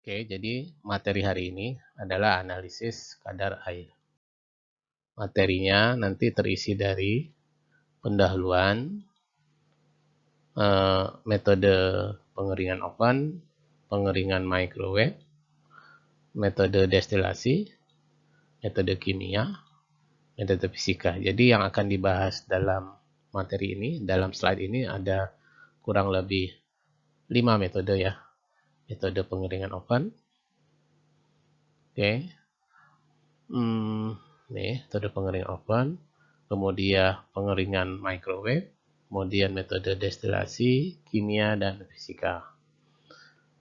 Oke, jadi materi hari ini adalah analisis kadar air. Materinya nanti terisi dari pendahuluan, metode pengeringan oven, pengeringan microwave, metode destilasi, metode kimia, metode fisika. Jadi yang akan dibahas dalam materi ini, dalam slide ini ada kurang lebih 5 metode ya. Metode pengeringan oven. Oke. Nih, metode pengeringan oven, kemudian pengeringan microwave, kemudian metode destilasi, kimia, dan fisika.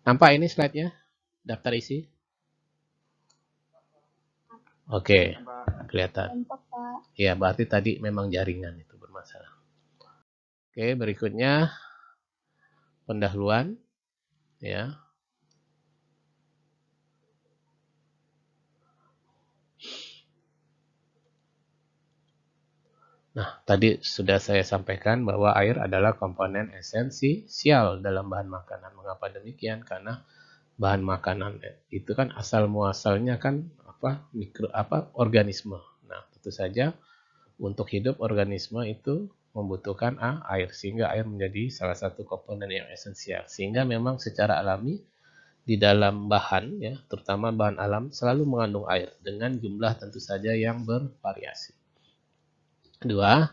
Nampak ini slide-nya? Daftar isi? Oke, kelihatan. Ya, berarti tadi memang jaringan itu bermasalah. Oke, berikutnya pendahuluan. Ya. Nah, tadi sudah saya sampaikan bahwa air adalah komponen esensial dalam bahan makanan. Mengapa demikian? Karena bahan makanan itu kan asal muasalnya kan organisme. Nah, tentu saja untuk hidup organisme itu membutuhkan air, sehingga air menjadi salah satu komponen yang esensial. Sehingga memang secara alami di dalam bahan ya, terutama bahan alam selalu mengandung air dengan jumlah tentu saja yang bervariasi. Kedua,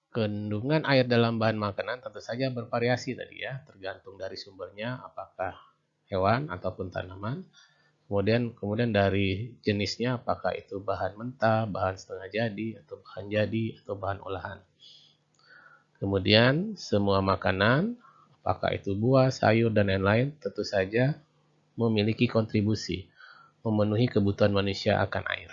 kandungan air dalam bahan makanan tentu saja bervariasi tadi ya, tergantung dari sumbernya, apakah hewan ataupun tanaman. Kemudian dari jenisnya, apakah itu bahan mentah, bahan setengah jadi, atau bahan jadi, atau bahan olahan. Kemudian semua makanan, apakah itu buah, sayur, dan lain-lain, tentu saja memiliki kontribusi memenuhi kebutuhan manusia akan air.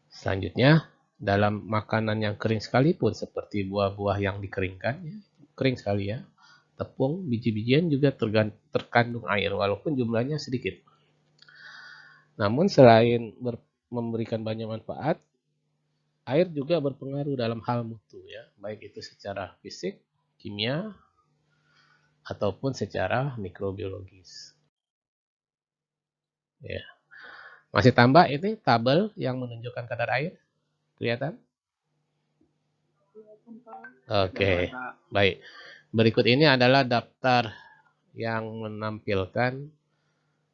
Selanjutnya, dalam makanan yang kering sekalipun, seperti buah-buah yang dikeringkan, kering sekali ya, tepung, biji-bijian juga terkandung air, walaupun jumlahnya sedikit. Namun selain memberikan banyak manfaat, air juga berpengaruh dalam hal mutu ya, baik itu secara fisik, kimia, ataupun secara mikrobiologis. Ya. Masih tambah ini tabel yang menunjukkan kadar air, kelihatan? Oke, baik. Berikut ini adalah daftar yang menampilkan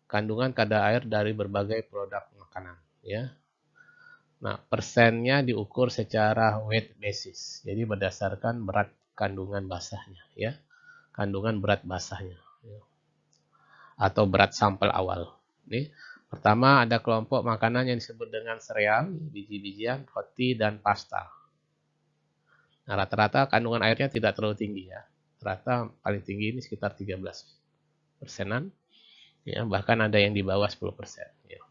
kandungan kadar air dari berbagai produk makanan ya. Nah, persennya diukur secara weight basis. Jadi berdasarkan berat kandungan basahnya ya. Kandungan berat basahnya ya. Atau berat sampel awal. Nih, pertama ada kelompok makanan yang disebut dengan sereal, biji-bijian, roti, dan pasta. Nah, rata-rata kandungan airnya tidak terlalu tinggi ya. Rata paling tinggi ini sekitar 13%-an. Ya, bahkan ada yang di bawah 10%. Ya.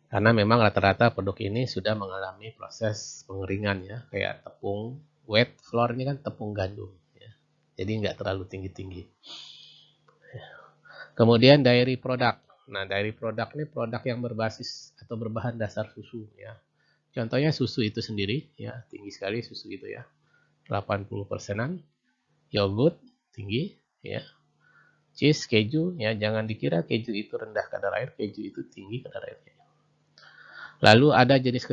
Karena memang rata-rata produk ini sudah mengalami proses pengeringan ya, kayak tepung wet flour ini kan tepung gandum ya. Jadi nggak terlalu tinggi-tinggi. Ya. Kemudian dairy product. Nah, dairy product ini produk yang berbasis atau berbahan dasar susu ya. Contohnya susu itu sendiri ya, tinggi sekali susu itu ya. 80%-an. Yogurt tinggi ya. Cheese, keju ya, jangan dikira keju itu rendah kadar air, keju itu tinggi kadar airnya. Lalu ada jenis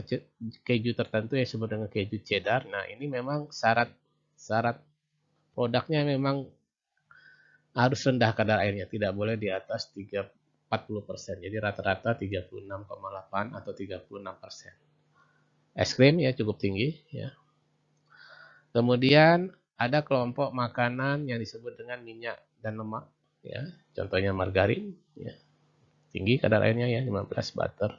keju tertentu yang disebut dengan keju cheddar. Nah, ini memang syarat produknya memang harus rendah kadar airnya, tidak boleh di atas 40%. Jadi rata-rata 36,8 atau 36%. Es krim ya cukup tinggi ya. Kemudian ada kelompok makanan yang disebut dengan minyak dan lemak ya. Contohnya margarin ya. Tinggi kadar airnya ya, 15 butter.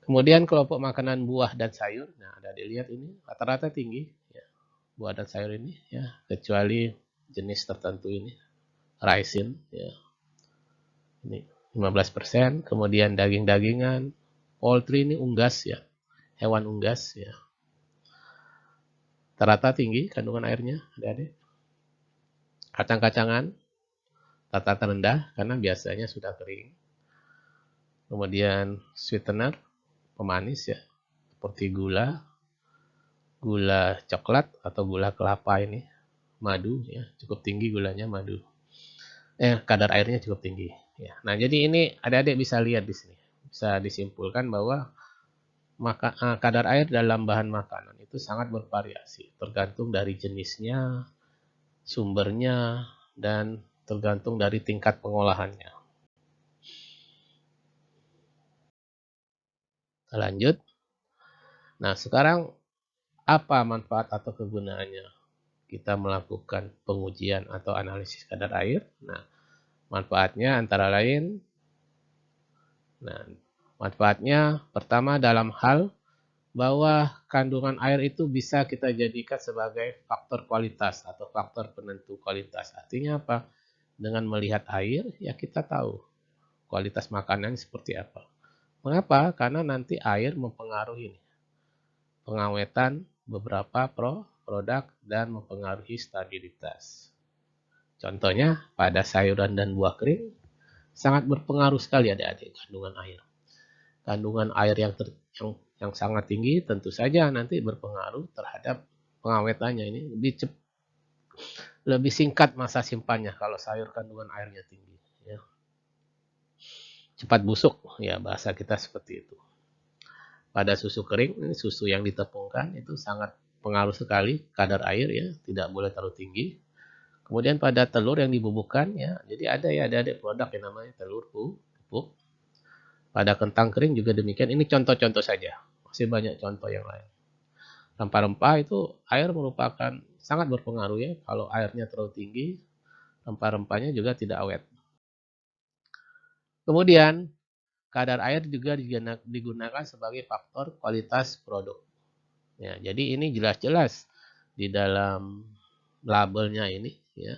Kemudian kelompok makanan buah dan sayur. Nah, ada dilihat ini rata-rata tinggi ya. Buah dan sayur ini ya, kecuali jenis tertentu ini. Raisin ya. Ini 15%. Kemudian daging-dagingan, poultry ini unggas ya. Hewan unggas ya. Rata-rata tinggi kandungan airnya, adik-adik. Kacang-kacangan rata-rata rendah karena biasanya sudah kering. Kemudian sweetener, pemanis ya, seperti gula coklat atau gula kelapa ini, madu ya, cukup tinggi gulanya, madu. kadar airnya cukup tinggi. Ya. Nah, jadi ini adik-adik bisa lihat di sini, bisa disimpulkan bahwa kadar air dalam bahan makanan itu sangat bervariasi, tergantung dari jenisnya, sumbernya, dan tergantung dari tingkat pengolahannya. Lanjut. Nah, sekarang apa manfaat atau kegunaannya kita melakukan pengujian atau analisis kadar air? Nah, manfaatnya antara lain, manfaatnya pertama dalam hal bahwa kandungan air itu bisa kita jadikan sebagai faktor kualitas atau faktor penentu kualitas. Artinya apa? Dengan melihat air, ya kita tahu kualitas makanan seperti apa. Mengapa? Karena nanti air mempengaruhi pengawetan beberapa produk dan mempengaruhi stabilitas. Contohnya, pada sayuran dan buah kering, sangat berpengaruh sekali adik-adik kandungan air. Kandungan air yang sangat tinggi tentu saja nanti berpengaruh terhadap pengawetannya. Ini lebih singkat masa simpannya kalau sayur kandungan airnya tinggi. Ya. Cepat busuk, ya bahasa kita seperti itu. Pada susu kering, ini susu yang ditepungkan itu sangat pengaruh sekali kadar air ya, tidak boleh terlalu tinggi. Kemudian pada telur yang dibubukkan ya, jadi ada produk yang namanya telur pupuk. Pada kentang kering juga demikian. Ini contoh-contoh saja. Masih banyak contoh yang lain. Rempah-rempah itu air merupakan sangat berpengaruh ya. Kalau airnya terlalu tinggi, rempah-rempahnya juga tidak awet. Kemudian kadar air juga digunakan sebagai faktor kualitas produk. Ya, jadi ini jelas-jelas di dalam labelnya ini ya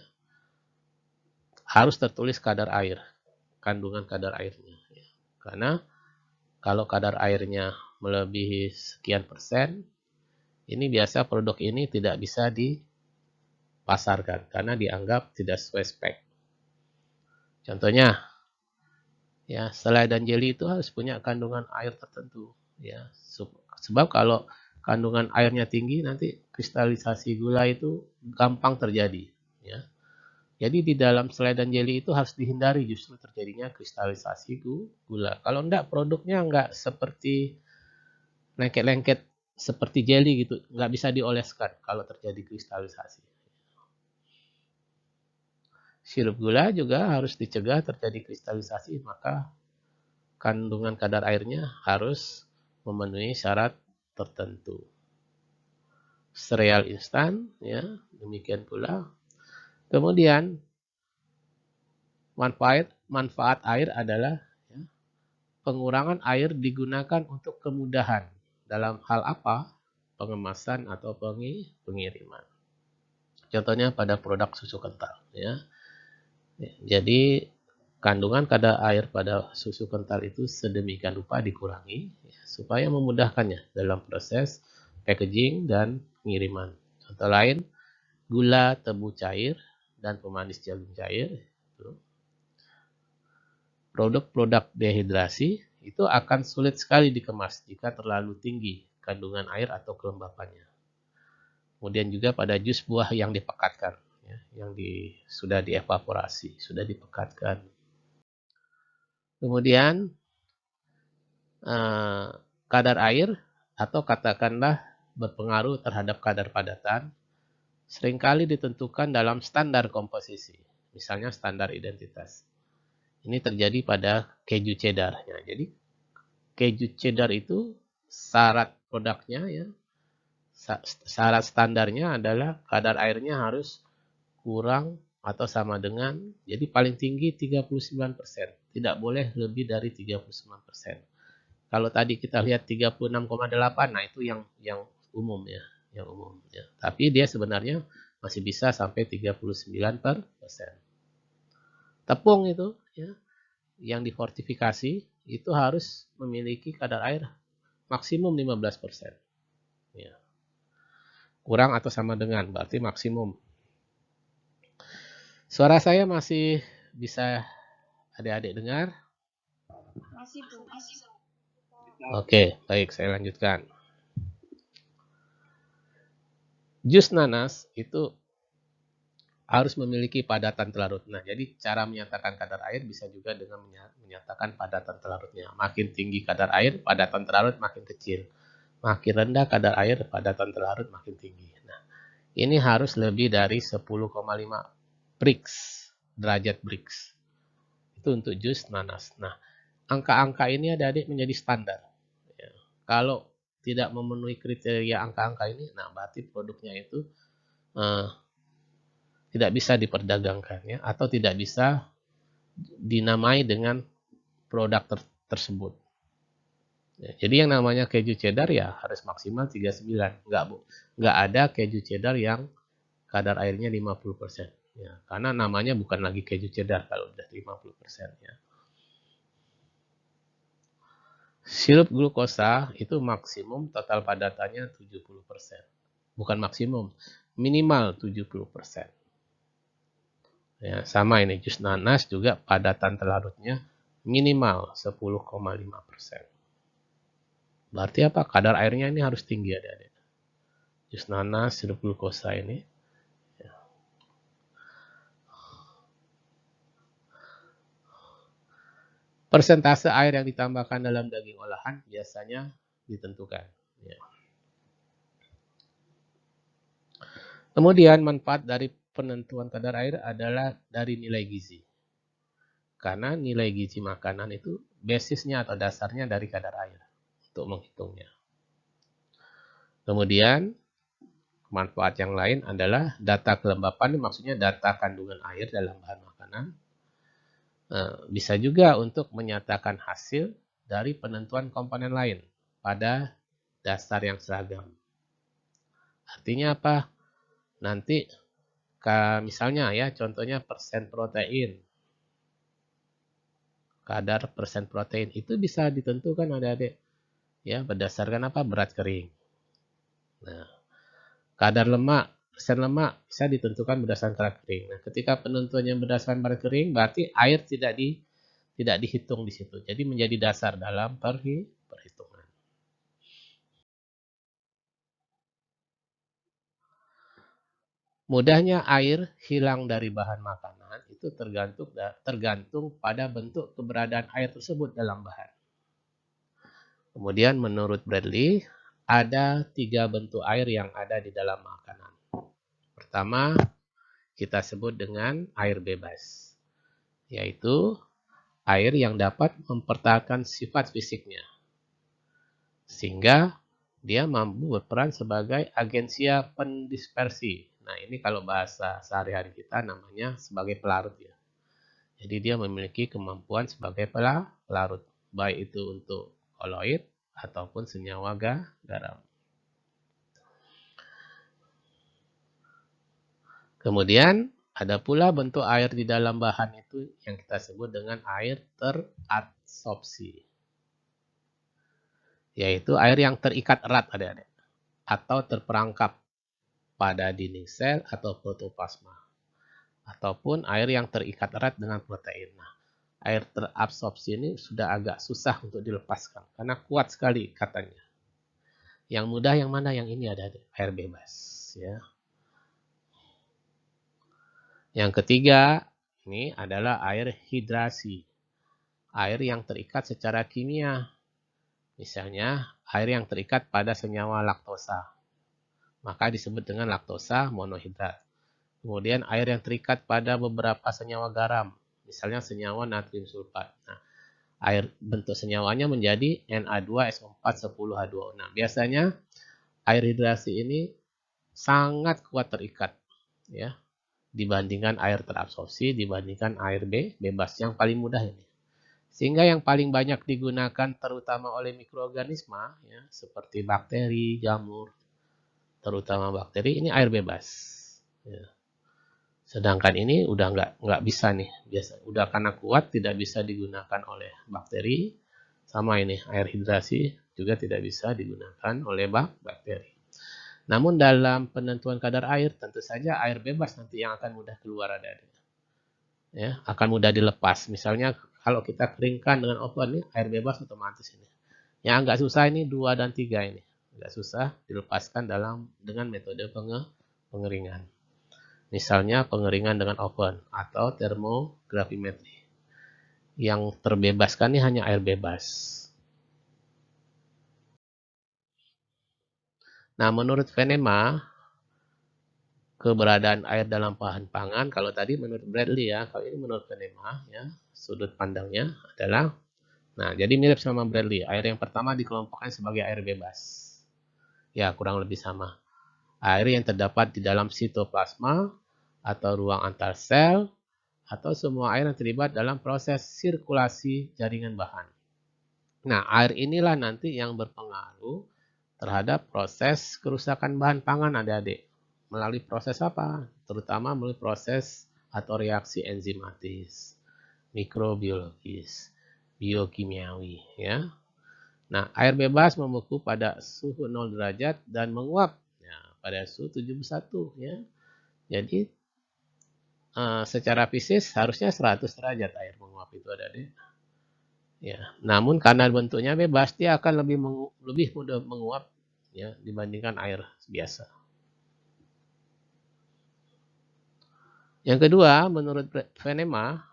harus tertulis kadar air, kandungan kadar airnya. Ya. Karena kalau kadar airnya melebihi sekian persen, ini biasa produk ini tidak bisa dipasarkan karena dianggap tidak sesuai spek. Contohnya, ya selai dan jeli itu harus punya kandungan air tertentu. Ya, sebab kalau kandungan airnya tinggi, nanti kristalisasi gula itu gampang terjadi. Ya. Jadi di dalam selai dan jeli itu harus dihindari justru terjadinya kristalisasi gula. Kalau enggak produknya enggak seperti lengket-lengket seperti jelly gitu, nggak bisa dioleskan kalau terjadi kristalisasi. Sirup gula juga harus dicegah terjadi kristalisasi, maka kandungan kadar airnya harus memenuhi syarat tertentu. Sereal instan, ya demikian pula. Kemudian manfaat air adalah ya, pengurangan air digunakan untuk kemudahan dalam hal apa? Pengemasan atau pengiriman. Contohnya pada produk susu kental. Ya. Jadi kandungan kadar air pada susu kental itu sedemikian rupa dikurangi ya, supaya memudahkannya dalam proses packaging dan pengiriman. Contoh lain, gula, tebu cair, dan pemanis jagung cair. Produk-produk dehidrasi itu akan sulit sekali dikemas jika terlalu tinggi kandungan air atau kelembapannya. Kemudian juga pada jus buah yang dipekatkan, ya, yang sudah dievaporasi, sudah dipekatkan. Kemudian kadar air atau katakanlah berpengaruh terhadap kadar padatan seringkali ditentukan dalam standar komposisi, misalnya standar identitas. Ini terjadi pada keju cheddar. Ya, jadi keju cheddar itu syarat produknya ya, syarat standarnya adalah kadar airnya harus kurang atau sama dengan, jadi paling tinggi 39%, tidak boleh lebih dari 39%. Kalau tadi kita lihat 36,8, nah itu yang umum ya, yang umum ya. Tapi dia sebenarnya masih bisa sampai 39%. Tepung itu ya, yang difortifikasi itu harus memiliki kadar air maksimum 15%. Ya. Kurang atau sama dengan, berarti maksimum. Suara saya masih bisa adik-adik dengar? Masih, Bu. Oke, baik, saya lanjutkan. Jus nanas itu harus memiliki padatan telarut. Nah, jadi cara menyatakan kadar air bisa juga dengan menyatakan padatan telarutnya. Makin tinggi kadar air, padatan telarut makin kecil. Makin rendah kadar air, padatan telarut makin tinggi. Nah, ini harus lebih dari 10,5 Brix, derajat Brix. Itu untuk jus nanas. Nah, angka-angka ini adik-adik menjadi standar. Ya. Kalau tidak memenuhi kriteria angka-angka ini, nah berarti produknya itu tidak bisa diperdagangkan ya, atau tidak bisa dinamai dengan produk tersebut. Ya, jadi yang namanya keju cheddar ya harus maksimal 39. Nggak ada keju cheddar yang kadar airnya 50%. Ya, karena namanya bukan lagi keju cheddar kalau udah 50% ya. Sirup glukosa itu maksimum total padatannya 70%. Bukan maksimum, minimal 70%. Ya, sama ini jus nanas juga padatan telarutnya minimal 10,5%. Berarti apa? Kadar airnya ini harus tinggi adik-adik. Jus nanas, sirup glukosa ini. Ya. Persentase air yang ditambahkan dalam daging olahan biasanya ditentukan. Ya. Kemudian manfaat dari penentuan kadar air adalah dari nilai gizi. Karena nilai gizi makanan itu basisnya atau dasarnya dari kadar air untuk menghitungnya. Kemudian manfaat yang lain adalah data kelembapan, maksudnya data kandungan air dalam bahan makanan. Bisa juga untuk menyatakan hasil dari penentuan komponen lain pada dasar yang seragam. Artinya apa? Nanti misalnya ya, contohnya persen protein. Kadar persen protein itu bisa ditentukan adik-adik ya berdasarkan apa? Berat kering. Nah, kadar lemak, persen lemak bisa ditentukan berdasarkan berat kering. Nah, ketika penentuannya berdasarkan berat kering, berarti air tidak dihitung di situ. Jadi menjadi dasar dalam perhitungan. Mudahnya air hilang dari bahan makanan itu tergantung pada bentuk keberadaan air tersebut dalam bahan. Kemudian menurut Bradley, ada 3 bentuk air yang ada di dalam makanan. Pertama, kita sebut dengan air bebas, yaitu air yang dapat mempertahankan sifat fisiknya, sehingga dia mampu berperan sebagai agensia pendispersi. Nah, ini kalau bahasa sehari-hari kita namanya sebagai pelarut ya. Jadi dia memiliki kemampuan sebagai pelarut, baik itu untuk koloid ataupun senyawa garam. Kemudian ada pula bentuk air di dalam bahan itu yang kita sebut dengan air teradsorpsi. Yaitu air yang terikat erat adik-adik atau terperangkap pada dinding sel atau protoplasma. Ataupun air yang terikat erat dengan protein. Nah, air terabsorpsi ini sudah agak susah untuk dilepaskan karena kuat sekali ikatannya. Yang mudah yang mana? Yang ini ada air bebas ya. Yang ketiga ini adalah air hidrasi. Air yang terikat secara kimia. Misalnya air yang terikat pada senyawa laktosa. Maka disebut dengan laktosa monohidrat. Kemudian air yang terikat pada beberapa senyawa garam. Misalnya senyawa natrium sulfat. Nah, air bentuk senyawanya menjadi Na2SO410H2O. Nah, biasanya air hidrasi ini sangat kuat terikat ya dibandingkan air terabsorpsi, dibandingkan air bebas yang paling mudah ini. Sehingga yang paling banyak digunakan terutama oleh mikroorganisme ya, seperti bakteri, jamur, terutama bakteri ini air bebas. Ya. Sedangkan ini udah nggak bisa nih, udah karena kuat tidak bisa digunakan oleh bakteri. Sama ini air hidrasi juga tidak bisa digunakan oleh bakteri. Namun dalam penentuan kadar air, tentu saja air bebas nanti yang akan mudah keluar adik-adik. Ya, akan mudah dilepas. Misalnya kalau kita keringkan dengan oven, air bebas otomatis ini. Yang agak susah ini 2 dan 3 ini. Agak susah dilepaskan dengan metode pengeringan. Misalnya pengeringan dengan oven atau termogravimetri. Yang terbebaskan ini hanya air bebas. Nah, menurut Venema, keberadaan air dalam bahan pangan, kalau tadi menurut Bradley ya, kalau ini menurut Venema ya, sudut pandangnya adalah, nah jadi mirip sama Bradley. Air yang pertama dikelompokkan sebagai air bebas. Ya, kurang lebih sama. Air yang terdapat di dalam sitoplasma atau ruang antar sel, atau semua air yang terlibat dalam proses sirkulasi jaringan bahan. Nah, air inilah nanti yang berpengaruh terhadap proses kerusakan bahan pangan adik-adik. Melalui proses apa? Terutama melalui proses atau reaksi enzimatis, mikrobiologis, biokimiawi ya. Nah, air bebas membeku pada suhu 0 derajat dan menguap ya, pada suhu 71 ya. Jadi secara fisik harusnya 100 derajat air menguap itu adik-adik. Ya, namun karena bentuknya bebas, dia akan lebih mudah menguap ya dibandingkan air biasa. Yang kedua, menurut Venema,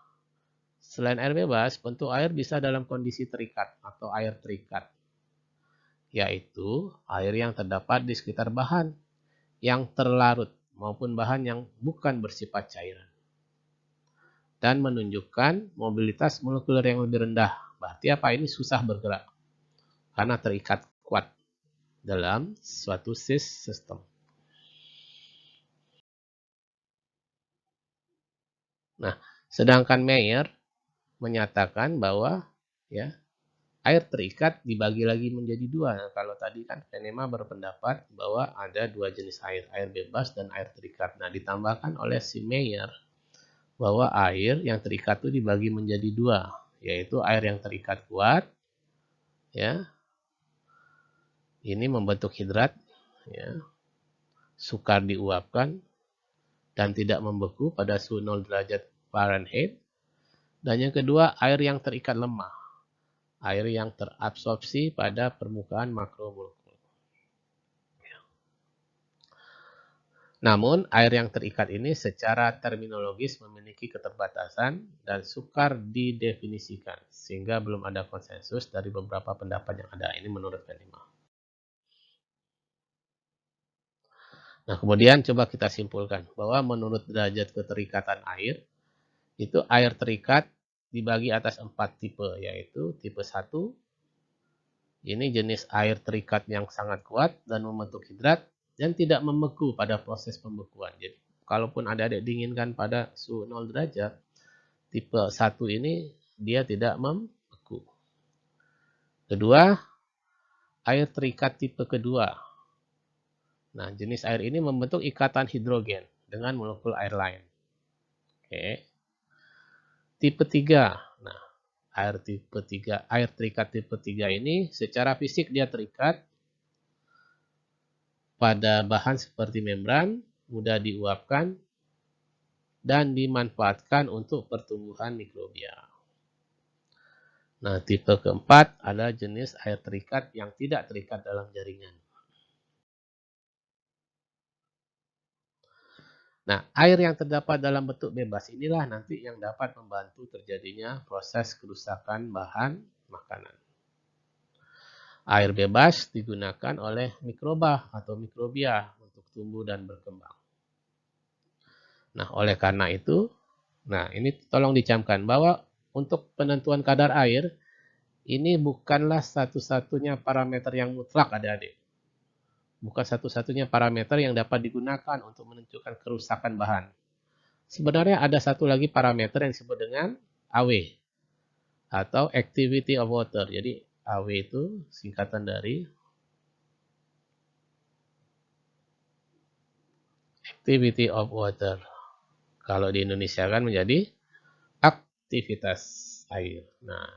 selain air bebas, bentuk air bisa dalam kondisi terikat atau air terikat, yaitu air yang terdapat di sekitar bahan yang terlarut maupun bahan yang bukan bersifat cairan, dan menunjukkan mobilitas molekuler yang lebih rendah. Berarti apa? Ini susah bergerak karena terikat kuat dalam suatu sistem. Nah, sedangkan Meyer menyatakan bahwa ya air terikat dibagi lagi menjadi dua. Nah, kalau tadi kan Venema berpendapat bahwa ada dua jenis air, air bebas dan air terikat. Nah, ditambahkan oleh si Meyer bahwa air yang terikat itu dibagi menjadi dua, yaitu air yang terikat kuat, ya, ini membentuk hidrat, ya, sukar diuapkan dan tidak membeku pada suhu 0 derajat Fahrenheit. Dan yang kedua, air yang terikat lemah, air yang terabsorpsi pada permukaan makromolekul. Namun, air yang terikat ini secara terminologis memiliki keterbatasan dan sukar didefinisikan, sehingga belum ada konsensus dari beberapa pendapat yang ada. Ini menurut Venema. Nah, kemudian coba kita simpulkan bahwa menurut derajat keterikatan air, itu air terikat dibagi atas 4 tipe, yaitu tipe 1, ini jenis air terikat yang sangat kuat dan membentuk hidrat dan tidak membeku pada proses pembekuan. Jadi, kalaupun ada adik diinginkan pada suhu 0 derajat, tipe 1 ini dia tidak membeku. Kedua, air terikat tipe kedua. Nah, jenis air ini membentuk ikatan hidrogen dengan molekul air lain. Oke. Tipe 3. Nah, air terikat tipe 3 ini secara fisik dia terikat pada bahan seperti membran, mudah diuapkan, dan dimanfaatkan untuk pertumbuhan mikrobia. Nah, tipe keempat adalah jenis air terikat yang tidak terikat dalam jaringan. Nah, air yang terdapat dalam bentuk bebas inilah nanti yang dapat membantu terjadinya proses kerusakan bahan makanan. Air bebas digunakan oleh mikroba atau mikrobia untuk tumbuh dan berkembang. Nah, oleh karena itu, nah ini tolong dicamkan bahwa untuk penentuan kadar air, ini bukanlah satu-satunya parameter yang mutlak adik-adik. Bukan satu-satunya parameter yang dapat digunakan untuk menentukan kerusakan bahan. Sebenarnya ada satu lagi parameter yang disebut dengan AW atau Activity of Water. Jadi AW itu singkatan dari Activity of Water. Kalau di Indonesia kan menjadi aktivitas air. Nah,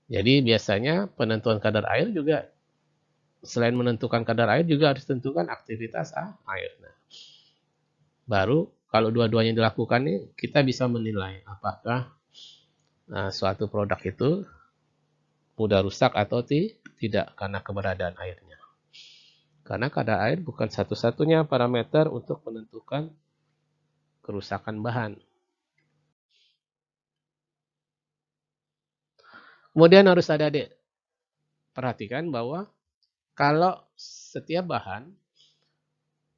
jadi biasanya penentuan kadar air juga selain menentukan kadar air juga harus tentukan aktivitas air. Nah, baru kalau dua-duanya dilakukan nih kita bisa menilai apakah suatu produk itu mudah rusak atau tidak karena keberadaan airnya. Karena kadar air bukan satu-satunya parameter untuk menentukan kerusakan bahan. Kemudian harus adik-adik perhatikan bahwa kalau setiap bahan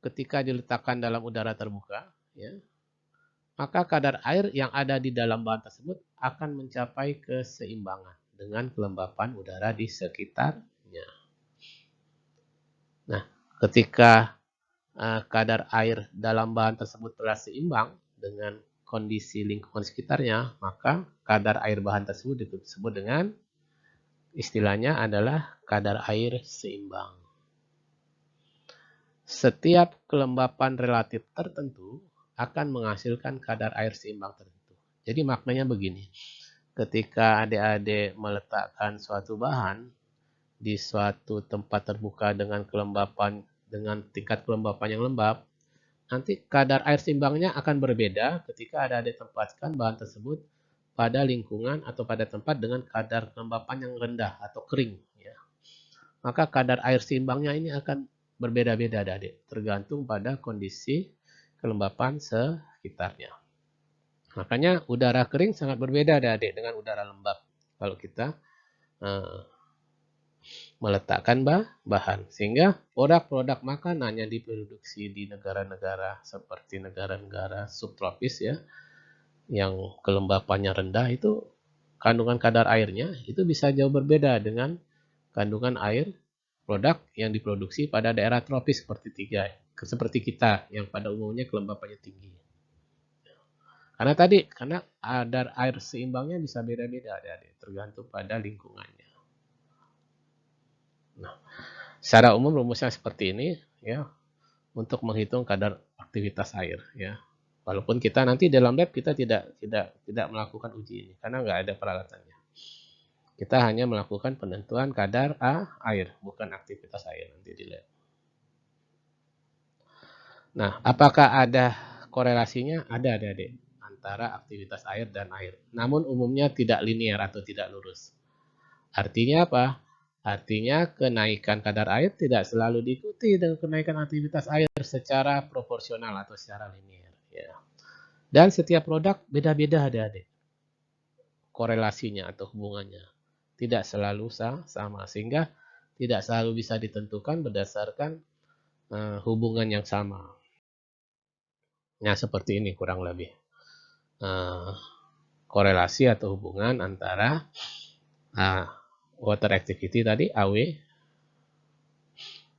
ketika diletakkan dalam udara terbuka, ya, maka kadar air yang ada di dalam bahan tersebut akan mencapai keseimbangan dengan kelembapan udara di sekitarnya. Nah, ketika kadar air dalam bahan tersebut telah seimbang dengan kondisi lingkungan sekitarnya, maka kadar air bahan tersebut disebut dengan istilahnya adalah kadar air seimbang. Setiap kelembapan relatif tertentu akan menghasilkan kadar air seimbang tertentu. Jadi maknanya begini, ketika adik-adik meletakkan suatu bahan di suatu tempat terbuka dengan tingkat kelembapan yang lembab, nanti kadar air seimbangnya akan berbeda ketika adik-adik tempatkan bahan tersebut pada lingkungan atau pada tempat dengan kadar kelembapan yang rendah atau kering. Ya. Maka kadar air seimbangnya ini akan berbeda-beda adik-adik, tergantung pada kondisi kelembapan sekitarnya. Makanya udara kering sangat berbeda adik-adik dengan udara lembab kalau kita meletakkan bahan. Sehingga produk-produk makanan yang diproduksi di negara-negara seperti negara-negara subtropis ya, yang kelembapannya rendah itu kandungan kadar airnya itu bisa jauh berbeda dengan kandungan air produk yang diproduksi pada daerah tropis seperti kita yang pada umumnya kelembapannya tinggi. Karena kadar air seimbangnya bisa beda-beda tergantung pada lingkungannya. Nah, secara umum rumusnya seperti ini ya untuk menghitung kadar aktivitas air ya. Walaupun kita nanti dalam lab kita tidak melakukan uji ini karena nggak ada peralatannya. Kita hanya melakukan penentuan kadar air, bukan aktivitas air nanti di lab. Nah, apakah ada korelasinya? Ada adik antara aktivitas air dan air. Namun umumnya tidak linear atau tidak lurus. Artinya apa? Artinya kenaikan kadar air tidak selalu diikuti dengan kenaikan aktivitas air secara proporsional atau secara linear. Ya. Dan setiap produk beda-beda adik-adik. Korelasinya atau hubungannya. Tidak selalu sama. Sehingga tidak selalu bisa ditentukan berdasarkan hubungan yang sama. Nah, seperti ini kurang lebih. Korelasi atau hubungan antara water activity tadi, AW,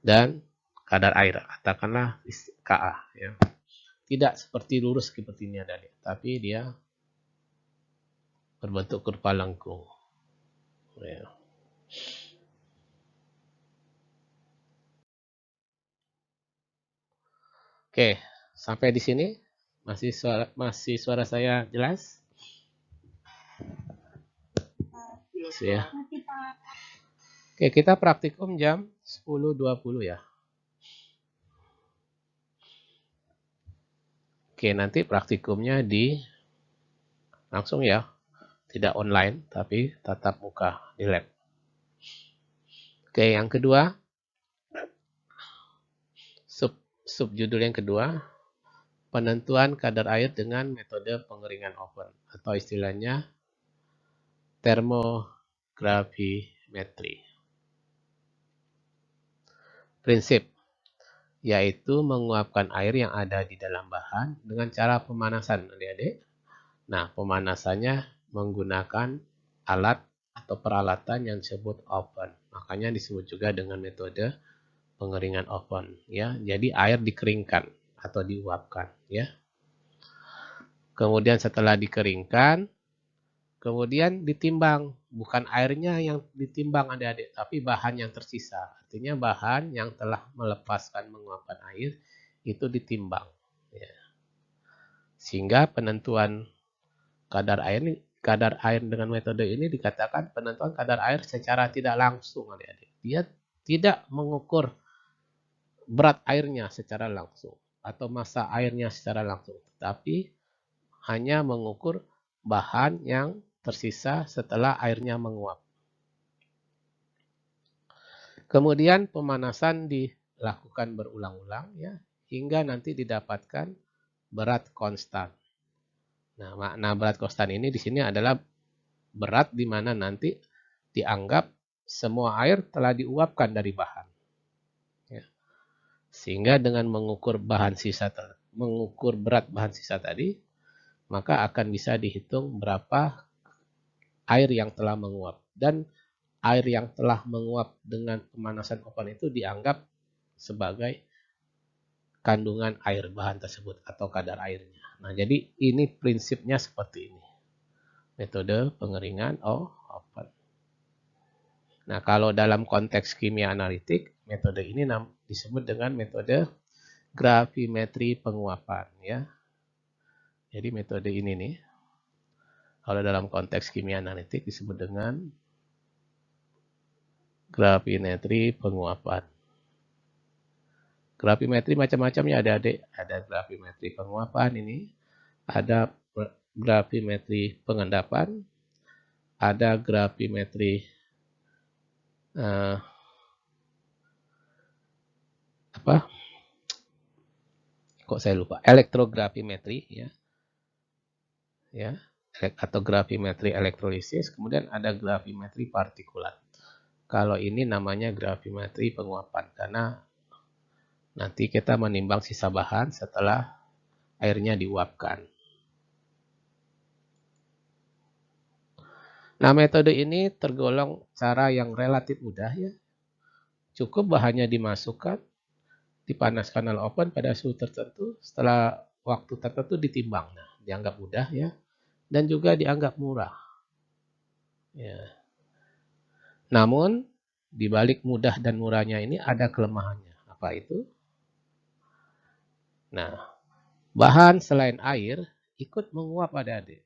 dan kadar air, katakanlah Ka. Ya. Tidak seperti lurus seperti ini tadi, tapi dia berbentuk kurva lengkung. Ya. Oke, sampai di sini masih suara saya jelas? Ya. Oke, kita praktikum jam 10.20 ya. Oke, nanti praktikumnya langsung ya. Tidak online, tapi tatap muka di lab. Oke, yang kedua, subjudul yang kedua, penentuan kadar air dengan metode pengeringan oven, atau istilahnya termogravimetri. Prinsip, yaitu menguapkan air yang ada di dalam bahan dengan cara pemanasan, adik-adik. Nah, pemanasannya menggunakan alat atau peralatan yang disebut oven. Makanya disebut juga dengan metode pengeringan oven. Ya, jadi air dikeringkan atau diuapkan. Ya. Kemudian setelah dikeringkan, kemudian ditimbang. Bukan airnya yang ditimbang adik-adik, tapi bahan yang tersisa. Artinya bahan yang telah melepaskan menguapkan air itu ditimbang. Ya. Sehingga penentuan kadar air dengan metode ini dikatakan penentuan kadar air secara tidak langsung adik-adik. Dia tidak mengukur berat airnya secara langsung atau massa airnya secara langsung, tetapi hanya mengukur bahan yang tersisa setelah airnya menguap. Kemudian pemanasan dilakukan berulang-ulang ya, hingga nanti didapatkan berat konstan. Nah, makna berat konstan ini di sini adalah berat di mana nanti dianggap semua air telah diuapkan dari bahan. Ya. Sehingga dengan mengukur berat bahan sisa tadi, maka akan bisa dihitung berapa air yang telah menguap. Dan air yang telah menguap dengan pemanasan oven itu dianggap sebagai kandungan air bahan tersebut atau kadar airnya. Nah, jadi ini prinsipnya seperti ini. Metode pengeringan oven. Nah, kalau dalam konteks kimia analitik, metode ini disebut dengan metode gravimetri penguapan ya. Jadi metode ini nih, kalau dalam konteks kimia analitik disebut dengan gravimetri penguapan. Gravimetri macam-macamnya ada adik. Ada gravimetri penguapan ini, ada gravimetri pengendapan, ada gravimetri elektrogravimetri ya, atau gravimetri elektrolisis, kemudian ada gravimetri partikulat. Kalau ini namanya gravimetri penguapan karena nanti kita menimbang sisa bahan setelah airnya diuapkan. Nah, metode ini tergolong cara yang relatif mudah ya. Cukup bahannya dimasukkan, dipanaskan oleh oven pada suhu tertentu, setelah waktu tertentu ditimbang. Nah, dianggap mudah ya, dan juga dianggap murah. Ya. Namun, di balik mudah dan murahnya ini ada kelemahannya. Apa itu? Nah, bahan selain air ikut menguap adik-adik.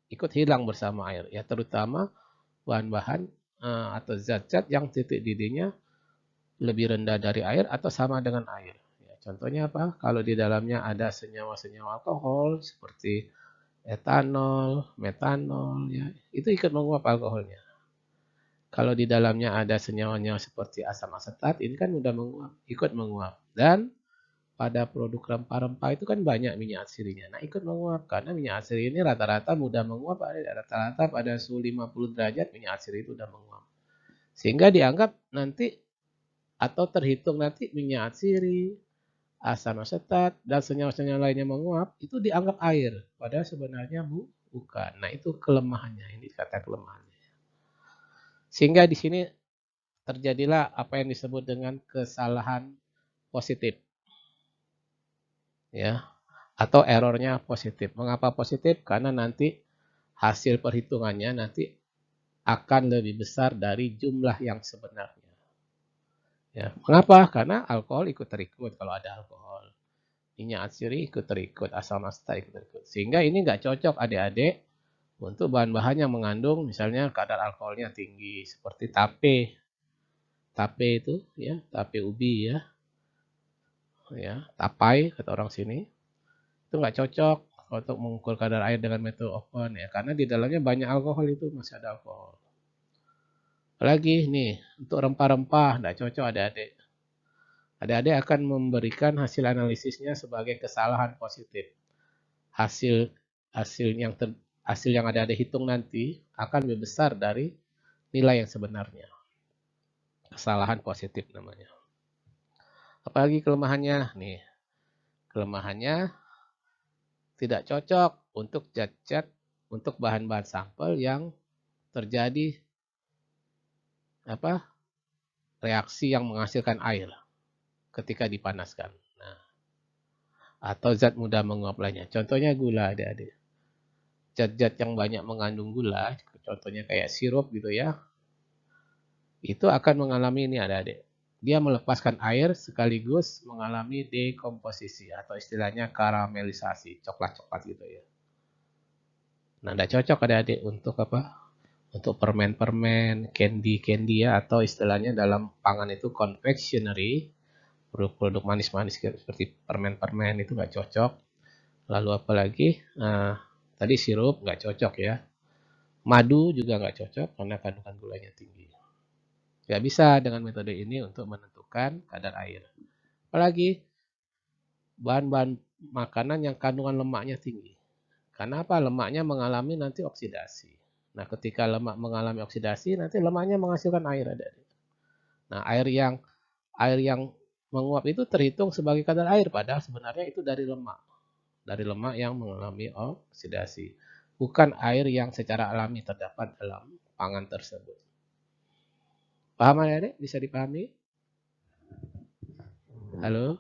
Ikut hilang bersama air. Ya, terutama bahan-bahan atau zat-zat yang titik didihnya lebih rendah dari air atau sama dengan air. Ya, contohnya apa? Kalau di dalamnya ada senyawa-senyawa alkohol seperti etanol, metanol, ya, itu ikut menguap alkoholnya. Kalau di dalamnya ada senyawa-senyawa seperti asam asetat, ini kan udah menguap, ikut menguap. Dan pada produk rempah-rempah itu kan banyak minyak atsirinya. Nah, ikut menguap karena minyak atsiri ini rata-rata mudah menguap. Rata-rata pada suhu 50 derajat minyak atsiri itu udah menguap. Sehingga dianggap nanti atau terhitung nanti minyak atsiri, asam asetat, dan senyawa-senyawa lainnya menguap, itu dianggap air. Padahal sebenarnya bukan. Nah, itu kelemahannya. Ini kata kelemahannya. Sehingga di sini terjadilah apa yang disebut dengan kesalahan positif. Ya, atau errornya positif. Mengapa positif? Karena nanti hasil perhitungannya nanti akan lebih besar dari jumlah yang sebenarnya. Ya, mengapa? Karena alkohol ikut terikut kalau ada alkohol. Minyak atsiri ikut terikut, asam asetat ikut terikut. Sehingga ini nggak cocok adik-adik untuk bahan-bahan yang mengandung misalnya kadar alkoholnya tinggi seperti tape. Tape itu ya, tape ubi ya. Ya, tapai kata orang sini. Itu nggak cocok untuk mengukur kadar air dengan metode oven ya, karena di dalamnya banyak alkohol, itu masih ada alkohol. Apalagi nih untuk rempah-rempah nggak cocok adik-adik. Adik-adik akan memberikan hasil analisisnya sebagai kesalahan positif. Hasil yang adik-adik hitung nanti akan lebih besar dari nilai yang sebenarnya. Kesalahan positif namanya. Apalagi kelemahannya nih. Kelemahannya tidak cocok untuk zat-zat untuk bahan-bahan sampel yang terjadi reaksi yang menghasilkan air ketika dipanaskan. Nah, atau zat mudah menguap lainnya. Contohnya gula, adik-adik. Zat-zat yang banyak mengandung gula, contohnya kayak sirup gitu ya, itu akan mengalami ini adik-adik. Dia melepaskan air sekaligus mengalami dekomposisi atau istilahnya karamelisasi, coklat-coklat gitu ya. Nah, tidak cocok adik-adik untuk untuk permen-permen, candy ya, atau istilahnya dalam pangan itu confectionery, produk-produk manis-manis seperti permen-permen itu nggak cocok. Lalu apalagi tadi sirup nggak cocok ya. Madu juga nggak cocok karena kandungan gulanya tinggi. Nggak bisa dengan metode ini untuk menentukan menurunkan kadar air. Apalagi bahan-bahan makanan yang kandungan lemaknya tinggi. Karena apa? Lemaknya mengalami nanti oksidasi. Nah, ketika lemak mengalami oksidasi, nanti lemaknya menghasilkan air. Nah, air yang menguap itu terhitung sebagai kadar air, padahal sebenarnya itu dari lemak. Dari lemak yang mengalami oksidasi. Bukan air yang secara alami terdapat dalam pangan tersebut. Paham adik-adik? Bisa dipahami? Halo?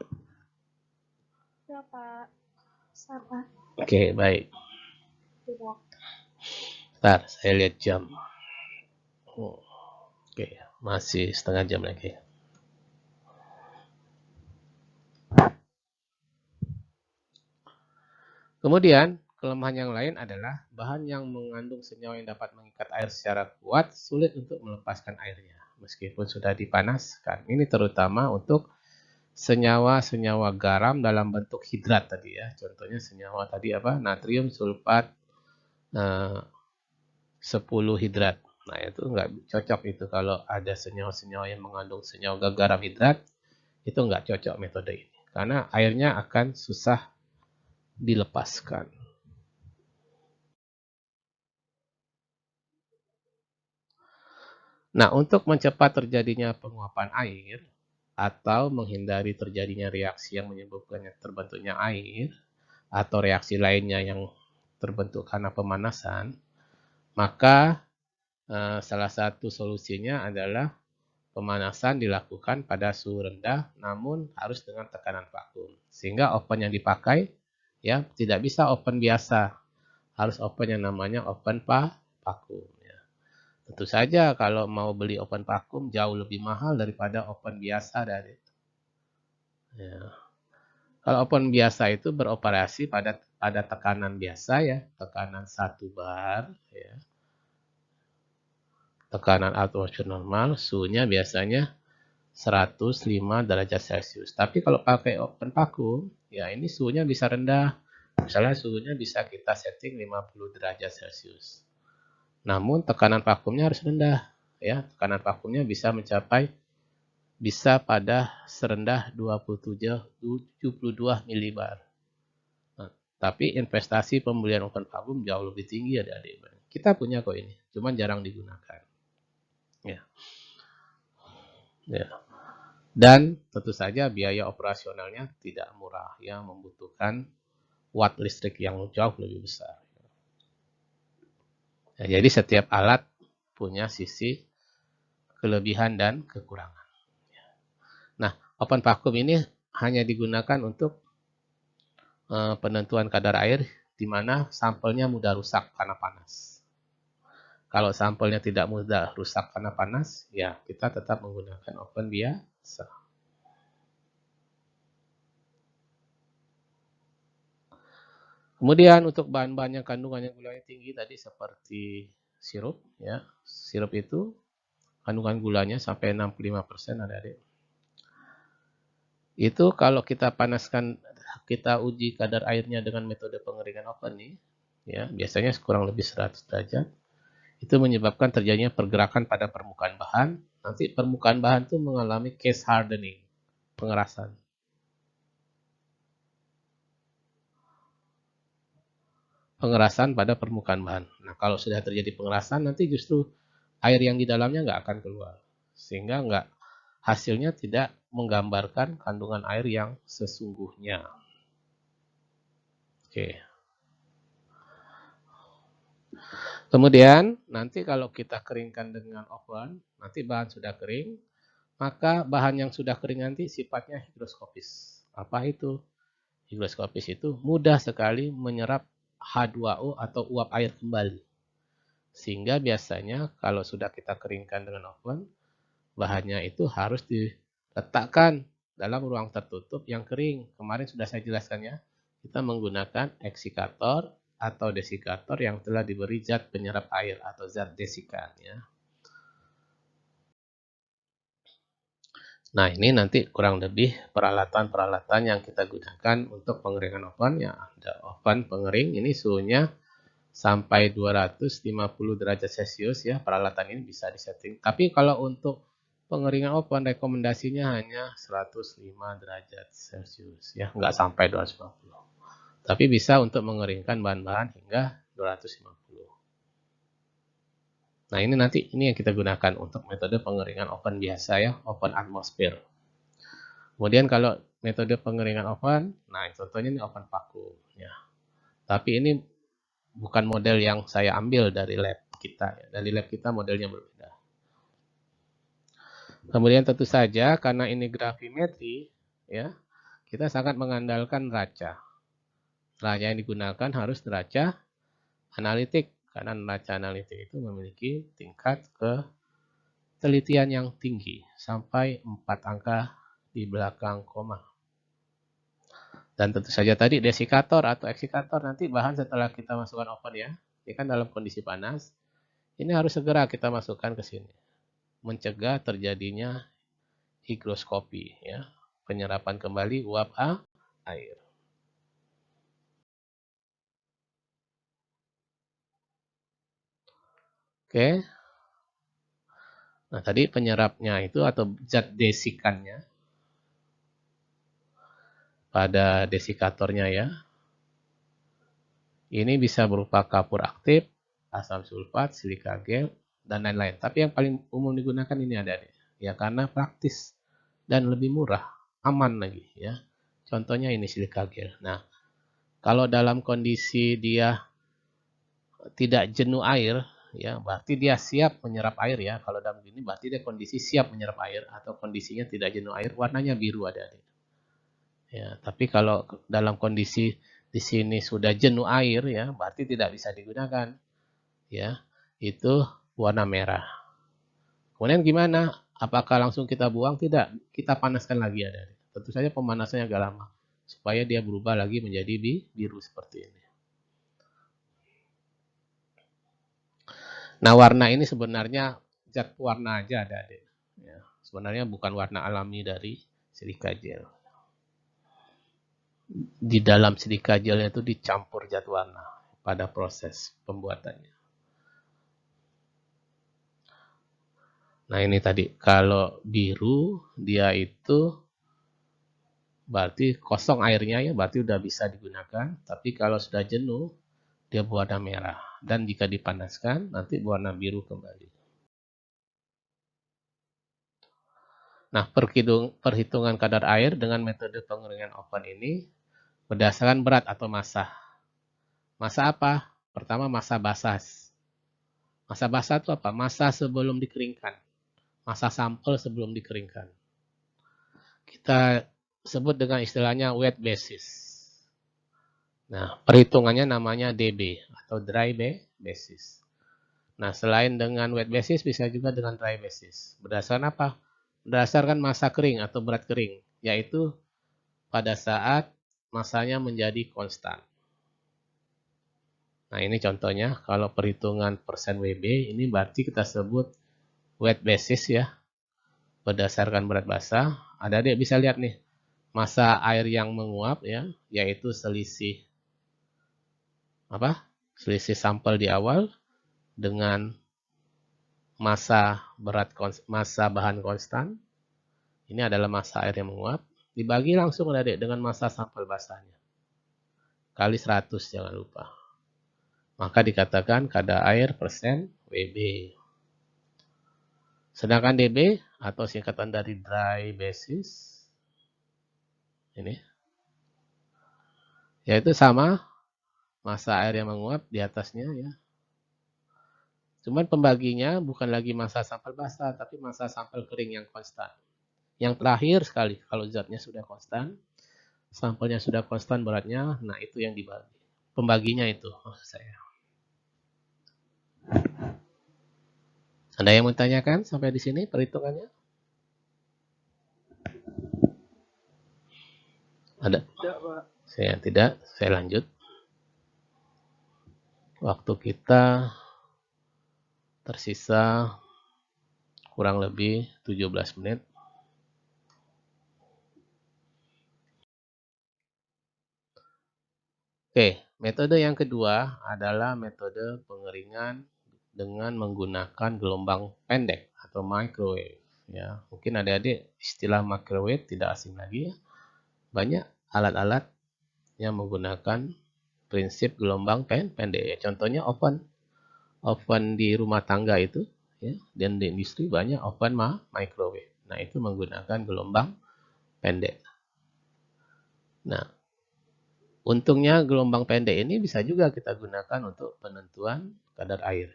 Ya, Pak. Sabar. Oke, baik. Tidak. Bentar, saya lihat jam. Oke, masih setengah jam lagi. Kemudian, kelemahan yang lain adalah bahan yang mengandung senyawa yang dapat mengikat air secara kuat sulit untuk melepaskan airnya meskipun sudah dipanaskan. Ini terutama untuk senyawa-senyawa garam dalam bentuk hidrat tadi ya. Contohnya senyawa tadi apa? Natrium sulfat 10 hidrat. Nah, itu nggak cocok itu kalau ada senyawa-senyawa yang mengandung senyawa garam hidrat, itu nggak cocok metode ini. Karena airnya akan susah dilepaskan. Nah, untuk mencepat terjadinya penguapan air atau menghindari terjadinya reaksi yang menyebabkannya terbentuknya air atau reaksi lainnya yang terbentuk karena pemanasan, maka salah satu solusinya adalah pemanasan dilakukan pada suhu rendah namun harus dengan tekanan vakum. Sehingga oven yang dipakai ya tidak bisa oven biasa, harus oven yang namanya oven vakum. Tentu saja kalau mau beli oven vakum jauh lebih mahal daripada oven biasa dari. Ya. Kalau oven biasa itu beroperasi pada tekanan biasa ya, tekanan 1 bar ya. Tekanan atmosfer normal, suhunya biasanya 105 derajat Celcius. Tapi kalau pakai oven vakum, ya ini suhunya bisa rendah. Misalnya suhunya bisa kita setting 50 derajat Celcius. Namun tekanan vakumnya harus rendah, ya. Tekanan vakumnya bisa pada serendah 72 milibar. Nah, tapi investasi pembelian oven vakum jauh lebih tinggi adik-adik. Kita punya kok ini, cuman jarang digunakan. Ya. Ya. Dan tentu saja biaya operasionalnya tidak murah, ya, membutuhkan watt listrik yang jauh lebih besar. Ya, jadi setiap alat punya sisi kelebihan dan kekurangan. Nah, oven vakum ini hanya digunakan untuk penentuan kadar air di mana sampelnya mudah rusak karena panas. Kalau sampelnya tidak mudah rusak karena panas, ya kita tetap menggunakan oven biasa. Kemudian untuk bahan-bahan yang kandungannya gulanya tinggi tadi seperti sirup, ya. Sirup itu kandungan gulanya sampai 65% adik-adik. Itu kalau kita panaskan, kita uji kadar airnya dengan metode pengeringan oven nih, ya, biasanya kurang lebih 100 derajat. Itu menyebabkan terjadinya pergerakan pada permukaan bahan. Nanti permukaan bahan itu mengalami case hardening, pengerasan. Pengerasan pada permukaan bahan. Nah, kalau sudah terjadi pengerasan, nanti justru air yang di dalamnya nggak akan keluar. Sehingga hasilnya tidak menggambarkan kandungan air yang sesungguhnya. Oke. Kemudian, nanti kalau kita keringkan dengan oven, nanti bahan sudah kering, maka bahan yang sudah kering nanti sifatnya higroskopis. Apa itu? Higroskopis itu mudah sekali menyerap H2O atau uap air kembali. Sehingga biasanya kalau sudah kita keringkan dengan oven, bahannya itu harus diletakkan dalam ruang tertutup yang kering. Kemarin sudah saya jelaskan ya, kita menggunakan eksikator atau desikator yang telah diberi zat penyerap air atau zat desikan ya. Nah, ini nanti kurang lebih peralatan-peralatan yang kita gunakan untuk pengeringan oven ya. Ada oven pengering, ini suhunya sampai 250 derajat Celcius ya. Peralatan ini bisa disetting. Tapi kalau untuk Pengeringan oven rekomendasinya hanya 105 derajat Celcius ya, nggak sampai 250. Tapi bisa untuk mengeringkan bahan-bahan hingga 250. Nah, ini nanti ini yang kita gunakan untuk metode pengeringan oven biasa ya, oven atmosfer. Kemudian kalau metode pengeringan oven, nah contohnya ini oven vakum ya. Tapi ini bukan model yang saya ambil dari lab kita ya. Dari lab kita modelnya berbeda. Kemudian tentu saja karena ini gravimetri ya, kita sangat mengandalkan neraca. Neraca yang digunakan harus neraca analitik karena neraca analitik itu memiliki tingkat ketelitian yang tinggi sampai 4 angka di belakang koma. Dan tentu saja tadi desikator atau eksikator nanti bahan setelah kita masukkan oven ya. Ini kan dalam kondisi panas. Ini harus segera kita masukkan ke sini. Mencegah terjadinya higroskopi ya. Penyerapan kembali uap air. Oke. Nah, tadi penyerapnya itu atau zat desikannya pada desikatornya ya. Ini bisa berupa kapur aktif, asam sulfat, silika gel, dan lain-lain. Tapi yang paling umum digunakan ini ada ya karena praktis dan lebih murah, aman lagi ya. Contohnya ini silika gel. Nah, kalau dalam kondisi dia tidak jenuh air, ya berarti dia siap menyerap air ya. Kalau dalam ini berarti dia kondisi siap menyerap air atau kondisinya tidak jenuh air, warnanya biru adik-adik. Ya, tapi kalau dalam kondisi di sini sudah jenuh air ya, berarti tidak bisa digunakan. Ya, itu warna merah. Kemudian gimana? Apakah langsung kita buang? Tidak, kita panaskan lagi adik-adik. Tentu saja pemanasannya agak lama supaya dia berubah lagi menjadi biru seperti ini. Nah, warna ini sebenarnya zat warna aja adik-adik. Ya, sebenarnya bukan warna alami dari silika gel. Di dalam silika gelnya itu dicampur zat warna pada proses pembuatannya. Nah, ini tadi kalau biru dia itu berarti kosong airnya ya, berarti udah bisa digunakan. Tapi kalau sudah jenuh dia berwarna merah dan jika dipanaskan nanti berwarna biru kembali. Nah, perhitungan kadar air dengan metode pengeringan oven ini berdasarkan berat atau massa. Massa apa? Pertama massa basah. Massa basah itu apa? Massa sebelum dikeringkan. Massa sampel sebelum dikeringkan. Kita sebut dengan istilahnya wet basis. Nah, perhitungannya namanya DB atau dry basis. Nah, selain dengan wet basis bisa juga dengan dry basis. Berdasarkan apa? Berdasarkan massa kering atau berat kering, yaitu pada saat massanya menjadi konstan. Nah, ini contohnya kalau perhitungan persen WB ini berarti kita sebut wet basis ya. Berdasarkan berat basah, adik-adik bisa lihat nih, massa air yang menguap ya, yaitu selisih selisih sampel di awal dengan massa bahan konstan. Ini adalah massa air yang menguap, dibagi langsung adik dengan massa sampel basahnya. Kali 100 jangan lupa. Maka dikatakan kadar air persen WB. Sedangkan DB atau singkatan dari dry basis ini yaitu sama massa air yang menguap di atasnya ya. Cuman pembaginya bukan lagi massa sampel basah tapi massa sampel kering yang konstan. Yang terakhir sekali kalau zatnya sudah konstan, sampelnya sudah konstan beratnya, nah itu yang dibagi. Pembaginya itu maksud saya. Ada yang mau tanyakan sampai di sini perhitungannya? Ada? Tidak, Pak. Saya lanjut. Waktu kita tersisa kurang lebih 17 menit. Oke, metode yang kedua adalah metode pengeringan dengan menggunakan gelombang pendek atau microwave. Ya, mungkin adik-adik istilah microwave tidak asing lagi ya. Banyak alat-alat yang menggunakan prinsip gelombang pendek. Ya. Contohnya oven di rumah tangga itu, ya, dan di industri banyak oven microwave. Nah, itu menggunakan gelombang pendek. Nah, untungnya gelombang pendek ini bisa juga kita gunakan untuk penentuan kadar air.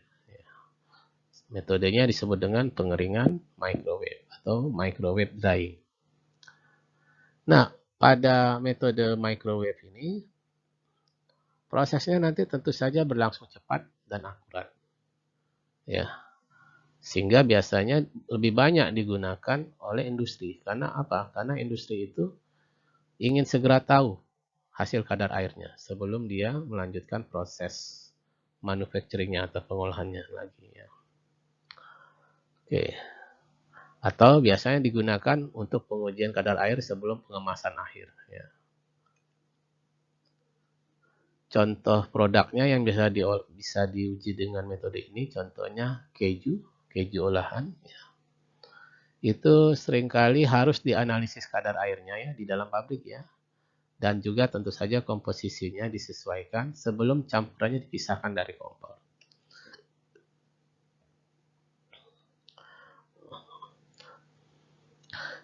Metodenya disebut dengan pengeringan microwave atau microwave drying. Nah, pada metode microwave ini, prosesnya nanti tentu saja berlangsung cepat dan akurat. Ya, sehingga biasanya lebih banyak digunakan oleh industri. Karena apa? Karena industri itu ingin segera tahu hasil kadar airnya sebelum dia melanjutkan proses manufacturingnya atau pengolahannya lagi. Ya. Oke. Atau biasanya digunakan untuk pengujian kadar air sebelum pengemasan akhir. Ya. Contoh produknya yang bisa diuji dengan metode ini, contohnya keju olahan. Ya. Itu seringkali harus dianalisis kadar airnya ya di dalam pabrik ya. Dan juga tentu saja komposisinya disesuaikan sebelum campurannya dipisahkan dari kompor.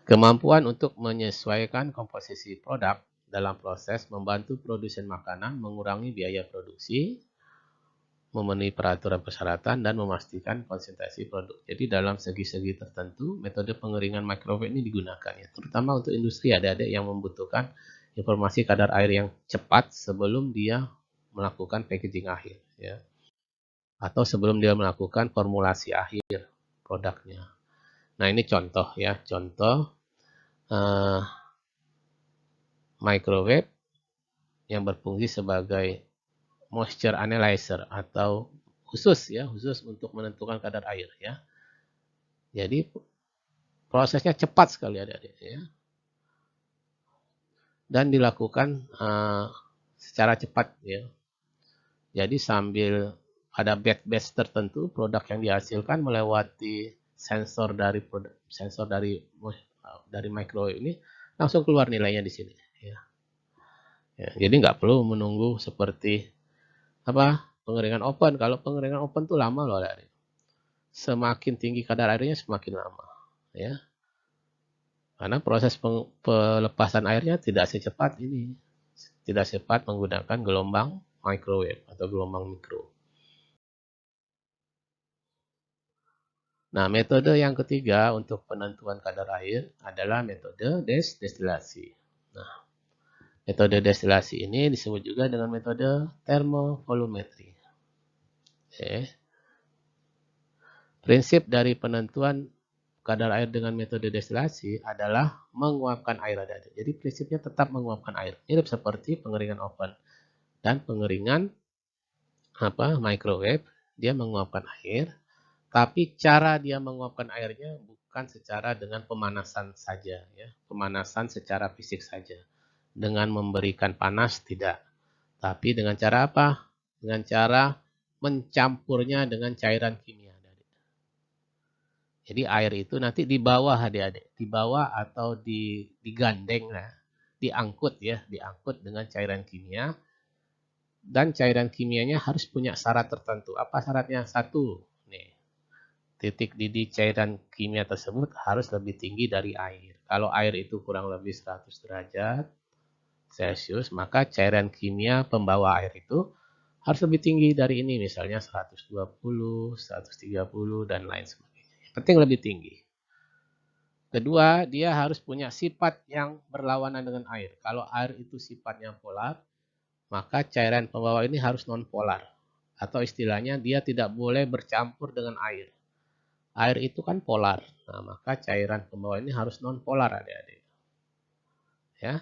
Kemampuan untuk menyesuaikan komposisi produk dalam proses membantu produsen makanan mengurangi biaya produksi, memenuhi peraturan persyaratan, dan memastikan konsentrasi produk. Jadi dalam segi-segi tertentu, metode pengeringan microwave ini digunakan ya, terutama untuk industri adik-adik yang membutuhkan informasi kadar air yang cepat sebelum dia melakukan packaging akhir ya, atau sebelum dia melakukan formulasi akhir produknya. Nah ini contoh ya, contoh microwave yang berfungsi sebagai moisture analyzer atau khusus untuk menentukan kadar air ya. Jadi prosesnya cepat sekali adik-adik ya. Dan dilakukan secara cepat ya. Jadi sambil ada batch tertentu produk yang dihasilkan melewati sensor dari microwave ini langsung keluar nilainya di sini ya. Ya, jadi nggak perlu menunggu seperti pengeringan oven. Kalau pengeringan oven tuh lama loh, adik. Semakin tinggi kadar airnya semakin lama ya. Karena proses pelepasan airnya tidak secepat ini. Tidak cepat menggunakan gelombang microwave atau gelombang mikro. Nah, metode yang ketiga untuk penentuan kadar air adalah metode destilasi. Nah, metode destilasi ini disebut juga dengan metode termovolumetri. Prinsip dari penentuan kadar air dengan metode destilasi adalah menguapkan air adik-adik. Jadi prinsipnya tetap menguapkan air. Mirip seperti pengeringan oven dan pengeringan microwave, dia menguapkan air, tapi cara dia menguapkan airnya bukan secara dengan pemanasan saja ya. Pemanasan secara fisik saja. Dengan memberikan panas tidak. Tapi dengan cara apa? Dengan cara mencampurnya dengan cairan kimia. Jadi air itu nanti di bawah adik-adik, di bawah atau digandeng lah, diangkut dengan cairan kimia, dan cairan kimianya harus punya syarat tertentu. Apa syaratnya? Satu, nih, titik didih cairan kimia tersebut harus lebih tinggi dari air. Kalau air itu kurang lebih 100 derajat Celcius, maka cairan kimia pembawa air itu harus lebih tinggi dari ini, misalnya 120, 130, dan lain sebagainya. Penting lebih tinggi. Kedua, dia harus punya sifat yang berlawanan dengan air. Kalau air itu sifatnya polar, maka cairan pembawa ini harus non-polar. Atau istilahnya dia tidak boleh bercampur dengan air. Air itu kan polar. Nah, maka cairan pembawa ini harus non-polar adik-adik. Ya.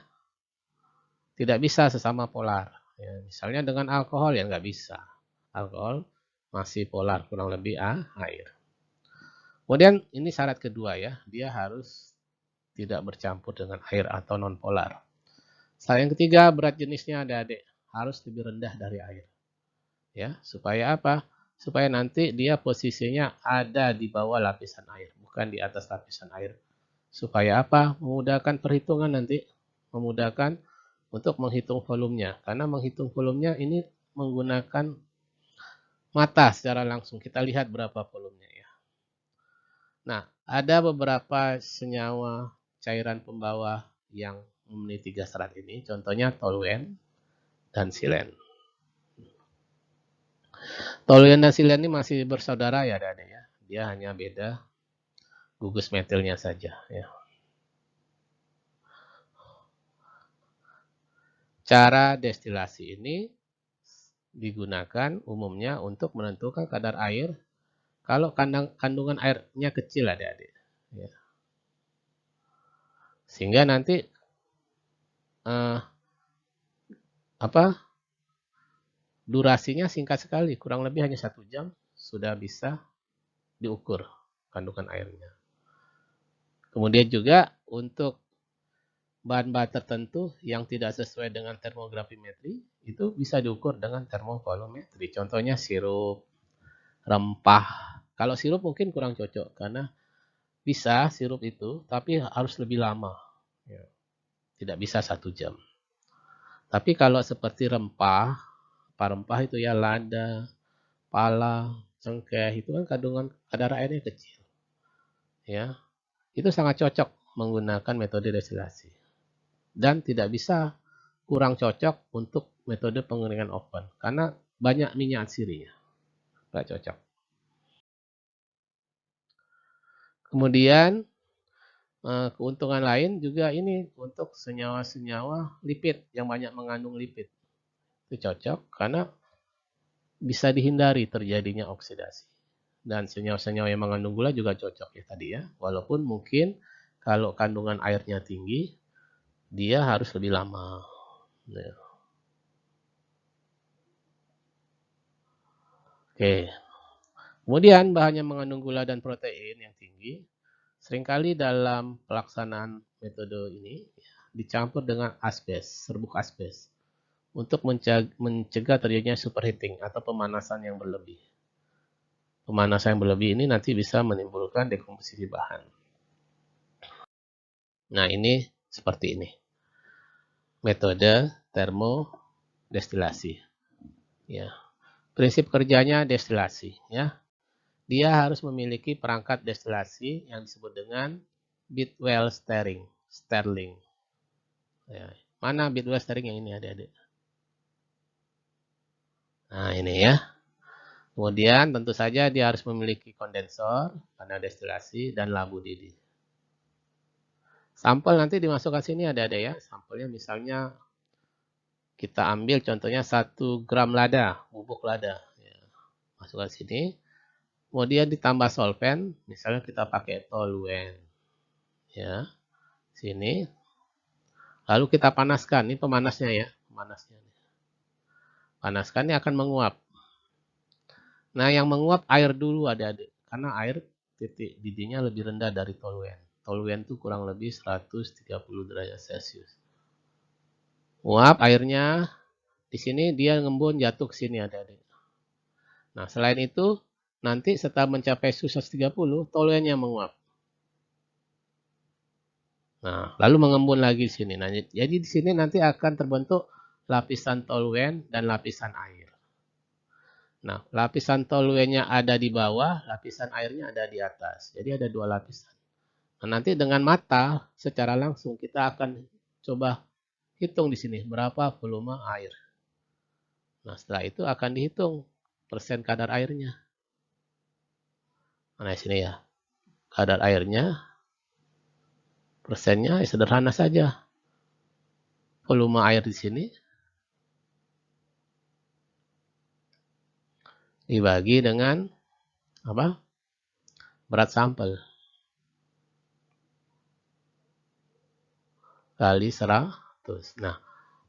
Tidak bisa sesama polar. Ya, misalnya dengan alkohol ya nggak bisa. Alkohol masih polar, kurang lebih air. Kemudian ini syarat kedua ya, dia harus tidak bercampur dengan air atau non-polar. Syarat yang ketiga, berat jenisnya adik-adik harus lebih rendah dari air. Ya, supaya apa? Supaya nanti dia posisinya ada di bawah lapisan air, disiapkan di atas lapisan air. Supaya apa? Memudahkan perhitungan nanti. Memudahkan untuk menghitung volumenya. Karena menghitung volumenya ini menggunakan mata secara langsung. Kita lihat berapa volumenya ya. Nah, ada beberapa senyawa cairan pembawa yang memenuhi 3 syarat ini. Contohnya toluen dan silen. Toluen dan silen ini masih bersaudara ya adik-adik ya. Dia hanya beda gugus metilnya saja ya. Cara destilasi ini digunakan umumnya untuk menentukan kadar air kalau kandungan airnya kecil adik-adik. Ya. Sehingga nanti durasinya singkat sekali, kurang lebih hanya 1 jam sudah bisa diukur kandungan airnya. Kemudian juga untuk bahan-bahan tertentu yang tidak sesuai dengan termografimetri itu bisa diukur dengan termovolumetri. Contohnya sirup, rempah. Kalau sirup mungkin kurang cocok karena bisa sirup itu, tapi harus lebih lama. Ya. Tidak bisa 1 jam. Tapi kalau seperti rempah itu ya lada, pala, cengkeh itu kan kandungan kadar airnya kecil. Ya. Itu sangat cocok menggunakan metode destilasi. Dan tidak bisa kurang cocok untuk metode pengeringan oven karena banyak minyak asirinya. Tidak cocok. Kemudian keuntungan lain juga ini untuk senyawa-senyawa lipid yang banyak mengandung lipid. Itu cocok karena bisa dihindari terjadinya oksidasi. Dan senyawa-senyawa yang mengandung gula juga cocok ya tadi ya. Walaupun mungkin kalau kandungan airnya tinggi, dia harus lebih lama. Ya. Oke. Kemudian bahannya mengandung gula dan protein yang tinggi. Seringkali dalam pelaksanaan metode ini dicampur dengan asbes, serbuk asbes, untuk mencegah terjadinya superheating atau pemanasan yang berlebih. Pemanasan yang berlebih ini nanti bisa menimbulkan dekomposisi bahan. Nah, ini seperti ini. Metode termodestilasi. Ya. Prinsip kerjanya destilasi, ya. Dia harus memiliki perangkat destilasi yang disebut dengan Bidwell Stirling. Ya. Mana Bidwell Stirling yang ini adik-adik? Nah, ini ya. Kemudian tentu saja dia harus memiliki kondensor, panel destilasi, dan labu didih. Sampel nanti dimasukkan sini ada ya. Sampelnya misalnya kita ambil contohnya 1 gram lada, bubuk lada. Ya. Masukkan sini. Kemudian ditambah solvent, misalnya kita pakai toluen. Ya. Sini. Lalu kita panaskan, ini pemanasnya ya. Panaskan, ini akan menguap. Nah, yang menguap air dulu adik-adik. Karena air titik didihnya lebih rendah dari toluen. Toluen itu kurang lebih 130 derajat Celcius. Uap airnya, di sini dia ngembun jatuh ke sini adik-adik. Nah, selain itu, nanti setelah mencapai suhu 130, toluennya menguap. Nah, lalu mengembun lagi di sini. Nah, jadi di sini nanti akan terbentuk lapisan toluen dan lapisan air. Nah, lapisan toluennya ada di bawah, lapisan airnya ada di atas. Jadi ada 2 lapisan. Nah, nanti dengan mata secara langsung kita akan coba hitung di sini berapa volume air. Nah, setelah itu akan dihitung persen kadar airnya. Nah, di sini ya. Kadar airnya, persennya ya sederhana saja. Volume air di sini dibagi dengan apa? Berat sampel. Kali 100. Nah,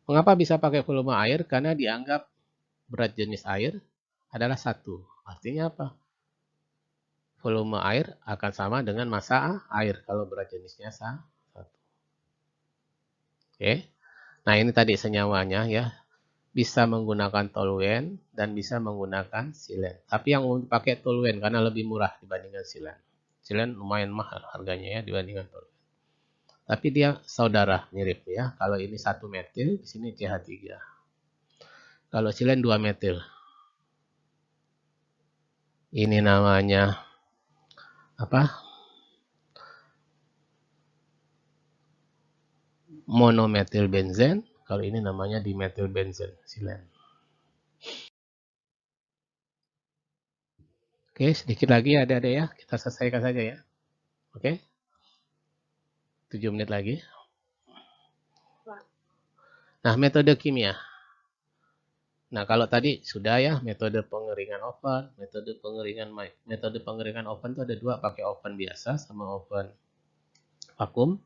mengapa bisa pakai volume air? Karena dianggap berat jenis air adalah 1. Artinya apa? Volume air akan sama dengan massa air kalau berat jenisnya 1. Oke. Nah, ini tadi senyawanya ya. Bisa menggunakan toluen dan bisa menggunakan silen. Tapi yang dipakai toluen karena lebih murah dibandingkan silen. Silen lumayan mahal harganya ya dibandingkan toluene. Tapi dia saudara mirip ya. Kalau ini 1 metil, di sini CH3. Kalau silen 2 metil. Ini namanya apa? Monometil benzen. Kalau ini namanya dimetil benzen, silen. Oke, sedikit lagi adik-adik ya. Kita selesaikan saja ya. Oke. 7 menit lagi. Nah, metode kimia. Nah, kalau tadi sudah ya, metode pengeringan oven, metode pengeringan oven itu ada 2, pakai oven biasa sama oven vakum.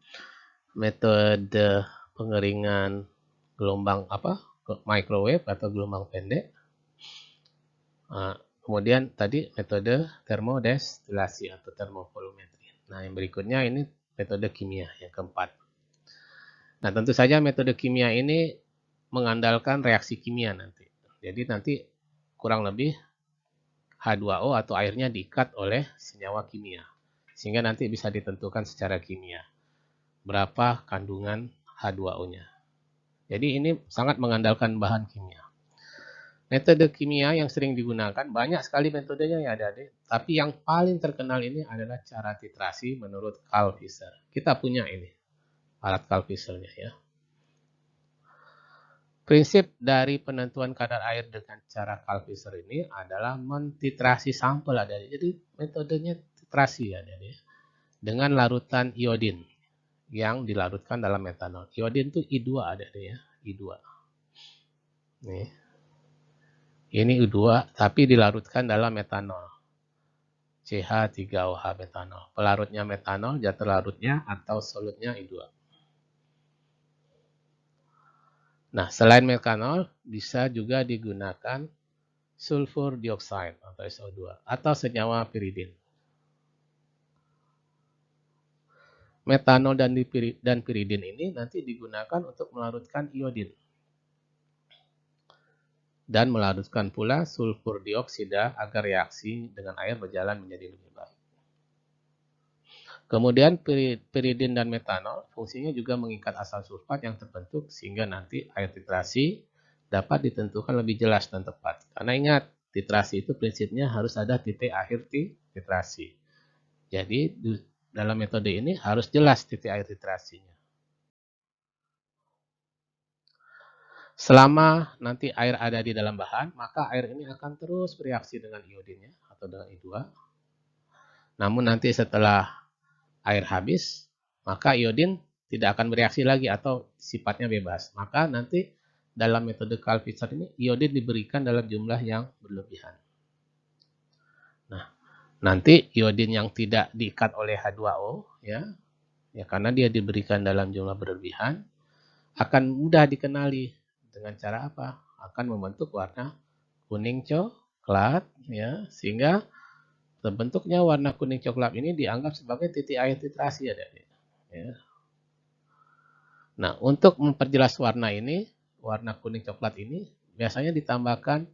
Metode pengeringan gelombang microwave atau gelombang pendek. Nah, kemudian tadi metode termodestilasi atau termovolumetri. Nah, yang berikutnya ini metode kimia yang keempat. Nah, tentu saja metode kimia ini mengandalkan reaksi kimia nanti. Jadi nanti kurang lebih H2O atau airnya diikat oleh senyawa kimia. Sehingga nanti bisa ditentukan secara kimia berapa kandungan H2O-nya. Jadi ini sangat mengandalkan bahan kimia. Metode kimia yang sering digunakan, banyak sekali metodenya ya adik-adik. Tapi yang paling terkenal ini adalah cara titrasi menurut Carl Fischer. Kita punya ini, alat Carl Fischer-nya ya. Prinsip dari penentuan kadar air dengan cara Carl Fischer ini adalah mentitrasi sampel adik-adik. Jadi metodenya titrasi adik-adik. Dengan larutan iodin yang dilarutkan dalam metanol. Iodin itu I2 adik-adik ya, I2. Nih. Ini I2 tapi dilarutkan dalam metanol. CH3OH metanol. Pelarutnya metanol, zat larutnya atau solutnya I2. Nah, selain metanol, bisa juga digunakan sulfur dioxide atau SO2 atau senyawa piridin. Metanol dan piridin ini nanti digunakan untuk melarutkan iodin dan melarutkan pula sulfur dioksida agar reaksi dengan air berjalan menjadi lebih baik. Kemudian piridin dan metanol fungsinya juga mengikat asam sulfat yang terbentuk sehingga nanti air titrasi dapat ditentukan lebih jelas dan tepat. Karena ingat, titrasi itu prinsipnya harus ada titik akhir titrasi. Jadi dalam metode ini harus jelas titik akhir titrasinya. Selama nanti air ada di dalam bahan, maka air ini akan terus bereaksi dengan iodinnya atau dengan I2. Namun nanti setelah air habis, maka iodin tidak akan bereaksi lagi atau sifatnya bebas. Maka nanti dalam metode Carl Fischer ini iodin diberikan dalam jumlah yang berlebihan. Nah, nanti iodin yang tidak diikat oleh H2O ya karena dia diberikan dalam jumlah berlebihan akan mudah dikenali dengan cara apa? Akan membentuk warna kuning coklat ya, sehingga terbentuknya warna kuning coklat ini dianggap sebagai titik air titrasi adik-adik. Ya. Nah, untuk memperjelas warna ini, warna kuning coklat ini biasanya ditambahkan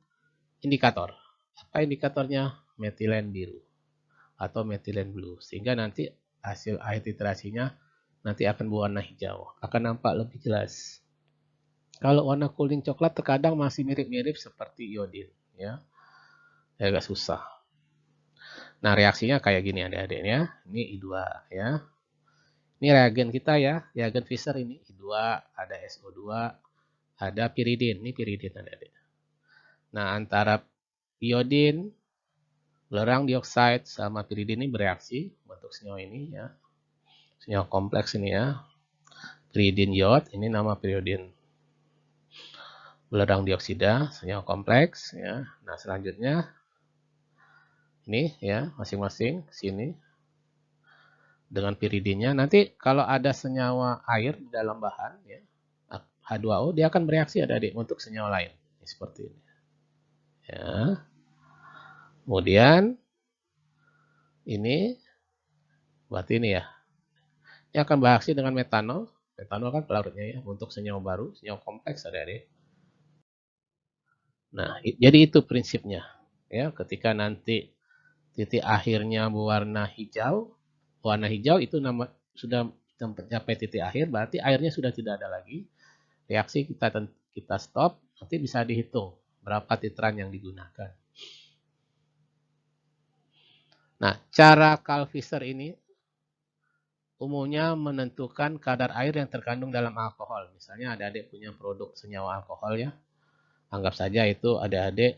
indikator. Apa indikatornya? Metilen biru atau metilen blue. Sehingga nanti hasil air titrasinya nanti akan berwarna hijau. Akan nampak lebih jelas. Kalau warna kuning coklat terkadang masih mirip-mirip seperti iodin. Ya, agak susah. Nah, reaksinya kayak gini adik-adik ya. Ini I2 ya. Ini reagen kita ya, reagen Fischer ini I2, ada SO2, ada piridin. Ini piridin adik-adik. Nah, antara iodin, belerang dioksida sama piridin ini bereaksi bentuk senyawa ini ya. Senyawa kompleks ini ya. Piridin iod, ini nama piridin. Belerang dioksida, senyawa kompleks ya. Nah, selanjutnya ini ya, masing-masing sini dengan piridinnya. Nanti kalau ada senyawa air di dalam bahan ya, H2O, dia akan bereaksi adik-adik untuk senyawa lain. Seperti ini. Ya. Kemudian ini berarti ini ya. Ini akan bereaksi dengan metanol. Metanol kan pelarutnya ya untuk senyawa baru, senyawa kompleks adik-adik. Nah, jadi itu prinsipnya. Ya, ketika nanti titik akhirnya berwarna hijau, warna hijau itu sudah mencapai titik akhir, berarti airnya sudah tidak ada lagi. Reaksi kita stop, nanti bisa dihitung berapa titran yang digunakan. Nah, cara Carl Fisher ini umumnya menentukan kadar air yang terkandung dalam alkohol. Misalnya adik-adik punya produk senyawa alkohol ya. Anggap saja itu adik-adik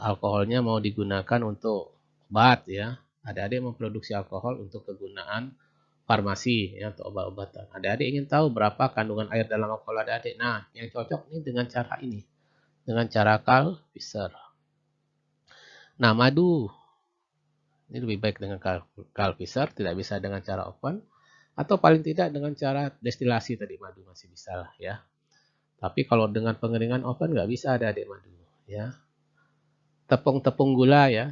alkoholnya mau digunakan untuk obat ya. Adik-adik memproduksi alkohol untuk kegunaan farmasi ya, untuk obat-obatan. Adik-adik ingin tahu berapa kandungan air dalam alkohol adik-adik. Nah, yang cocok ini dengan cara ini. Dengan cara Carl Fisher. Nah, madu. Ini lebih baik dengan Carl Fisher, tidak bisa dengan cara open. Atau paling tidak dengan cara destilasi tadi madu masih bisa lah ya. Tapi kalau dengan pengeringan open nggak bisa ada adik madu ya. Tepung-tepung gula ya.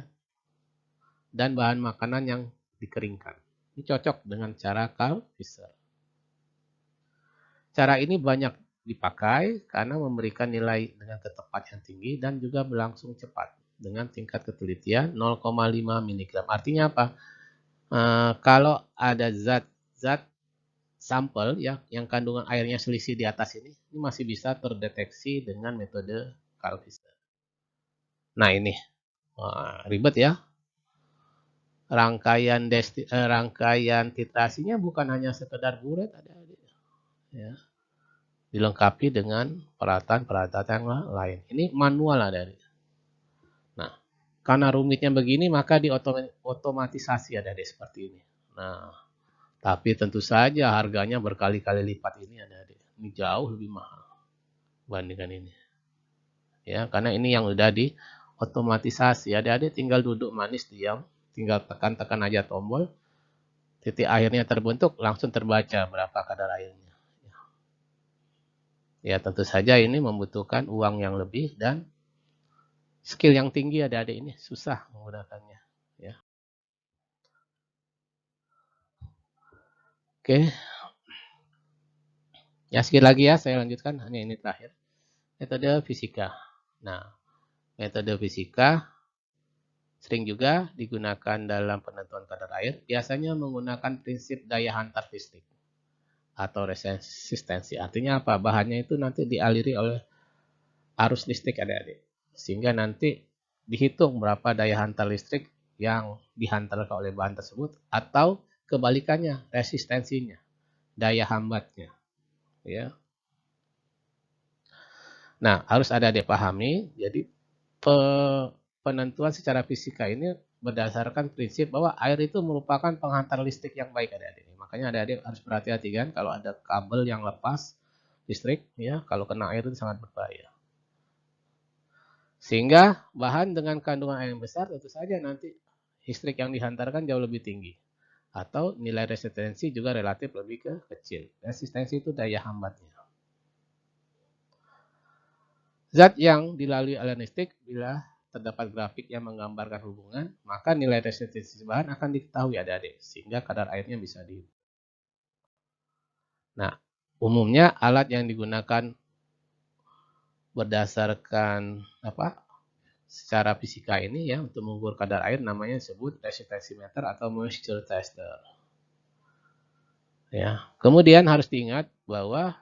Dan bahan makanan yang dikeringkan. Ini cocok dengan cara Carl Fisher. Cara ini banyak dipakai karena memberikan nilai dengan ketepatan yang tinggi dan juga berlangsung cepat dengan tingkat ketelitian 0,5 mg. Artinya apa? Kalau ada zat sampel ya, yang kandungan airnya selisih di atas ini masih bisa terdeteksi dengan metode Carl Fisher. Nah ini ribet ya. Rangkaian titrasinya bukan hanya sekedar buret, adik-adik. Ya. Dilengkapi dengan peralatan-peralatan yang lain. Ini manual adik-adik. Nah, karena rumitnya begini maka diotomatisasi adik-adik seperti ini. Nah, tapi tentu saja harganya berkali-kali lipat ini adik-adik. Ini jauh lebih mahal bandingkan ini. Ya, karena ini yang udah diotomatisasi. Adik-adik tinggal duduk manis diam, tinggal tekan-tekan aja tombol, titik akhirnya terbentuk, langsung terbaca berapa kadar airnya. Ya, tentu saja ini membutuhkan uang yang lebih dan skill yang tinggi adik-adik ini, susah menggunakannya. Ya. Oke. Ya, sekali lagi ya, saya lanjutkan, hanya ini terakhir. Metode fisika. Nah, metode fisika sering juga digunakan dalam penentuan kadar air, biasanya menggunakan prinsip daya hantar listrik atau resistensi. Artinya apa? Bahannya itu nanti dialiri oleh arus listrik adik-adik. Sehingga nanti dihitung berapa daya hantar listrik yang dihantarkan oleh bahan tersebut atau kebalikannya, resistensinya, daya hambatnya. Ya. Nah, harus ada dipahami. Jadi penentuan secara fisika ini berdasarkan prinsip bahwa air itu merupakan penghantar listrik yang baik adik-adik. Makanya adik-adik harus berhati-hati kan kalau ada kabel yang lepas listrik ya, kalau kena air itu sangat berbahaya. Sehingga bahan dengan kandungan air yang besar tentu saja nanti listrik yang dihantarkan jauh lebih tinggi. Atau nilai resistensi juga relatif lebih kecil. Resistensi itu daya hambatnya. Zat yang dilalui aliran listrik bila terdapat grafik yang menggambarkan hubungan, maka nilai resistensi bahan akan diketahui adik-adik, sehingga kadar airnya bisa dihitung. Nah, umumnya alat yang digunakan berdasarkan secara fisika ini ya untuk mengukur kadar air namanya disebut resistensimeter atau moisture tester. Ya, kemudian harus diingat bahwa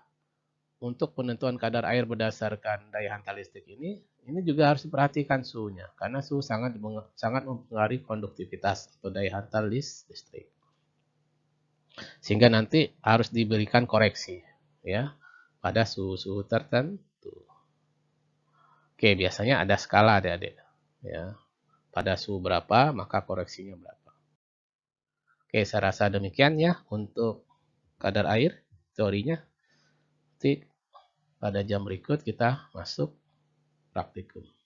untuk penentuan kadar air berdasarkan daya hantar listrik ini juga harus diperhatikan suhunya karena suhu sangat mempengaruhi konduktivitas atau daya hantar listrik. Sehingga nanti harus diberikan koreksi ya pada suhu-suhu tertentu. Oke, biasanya ada skala adik-adik ya. Pada suhu berapa maka koreksinya berapa. Oke, saya rasa demikian ya untuk kadar air teorinya. Nanti pada jam berikut kita masuk praktikum.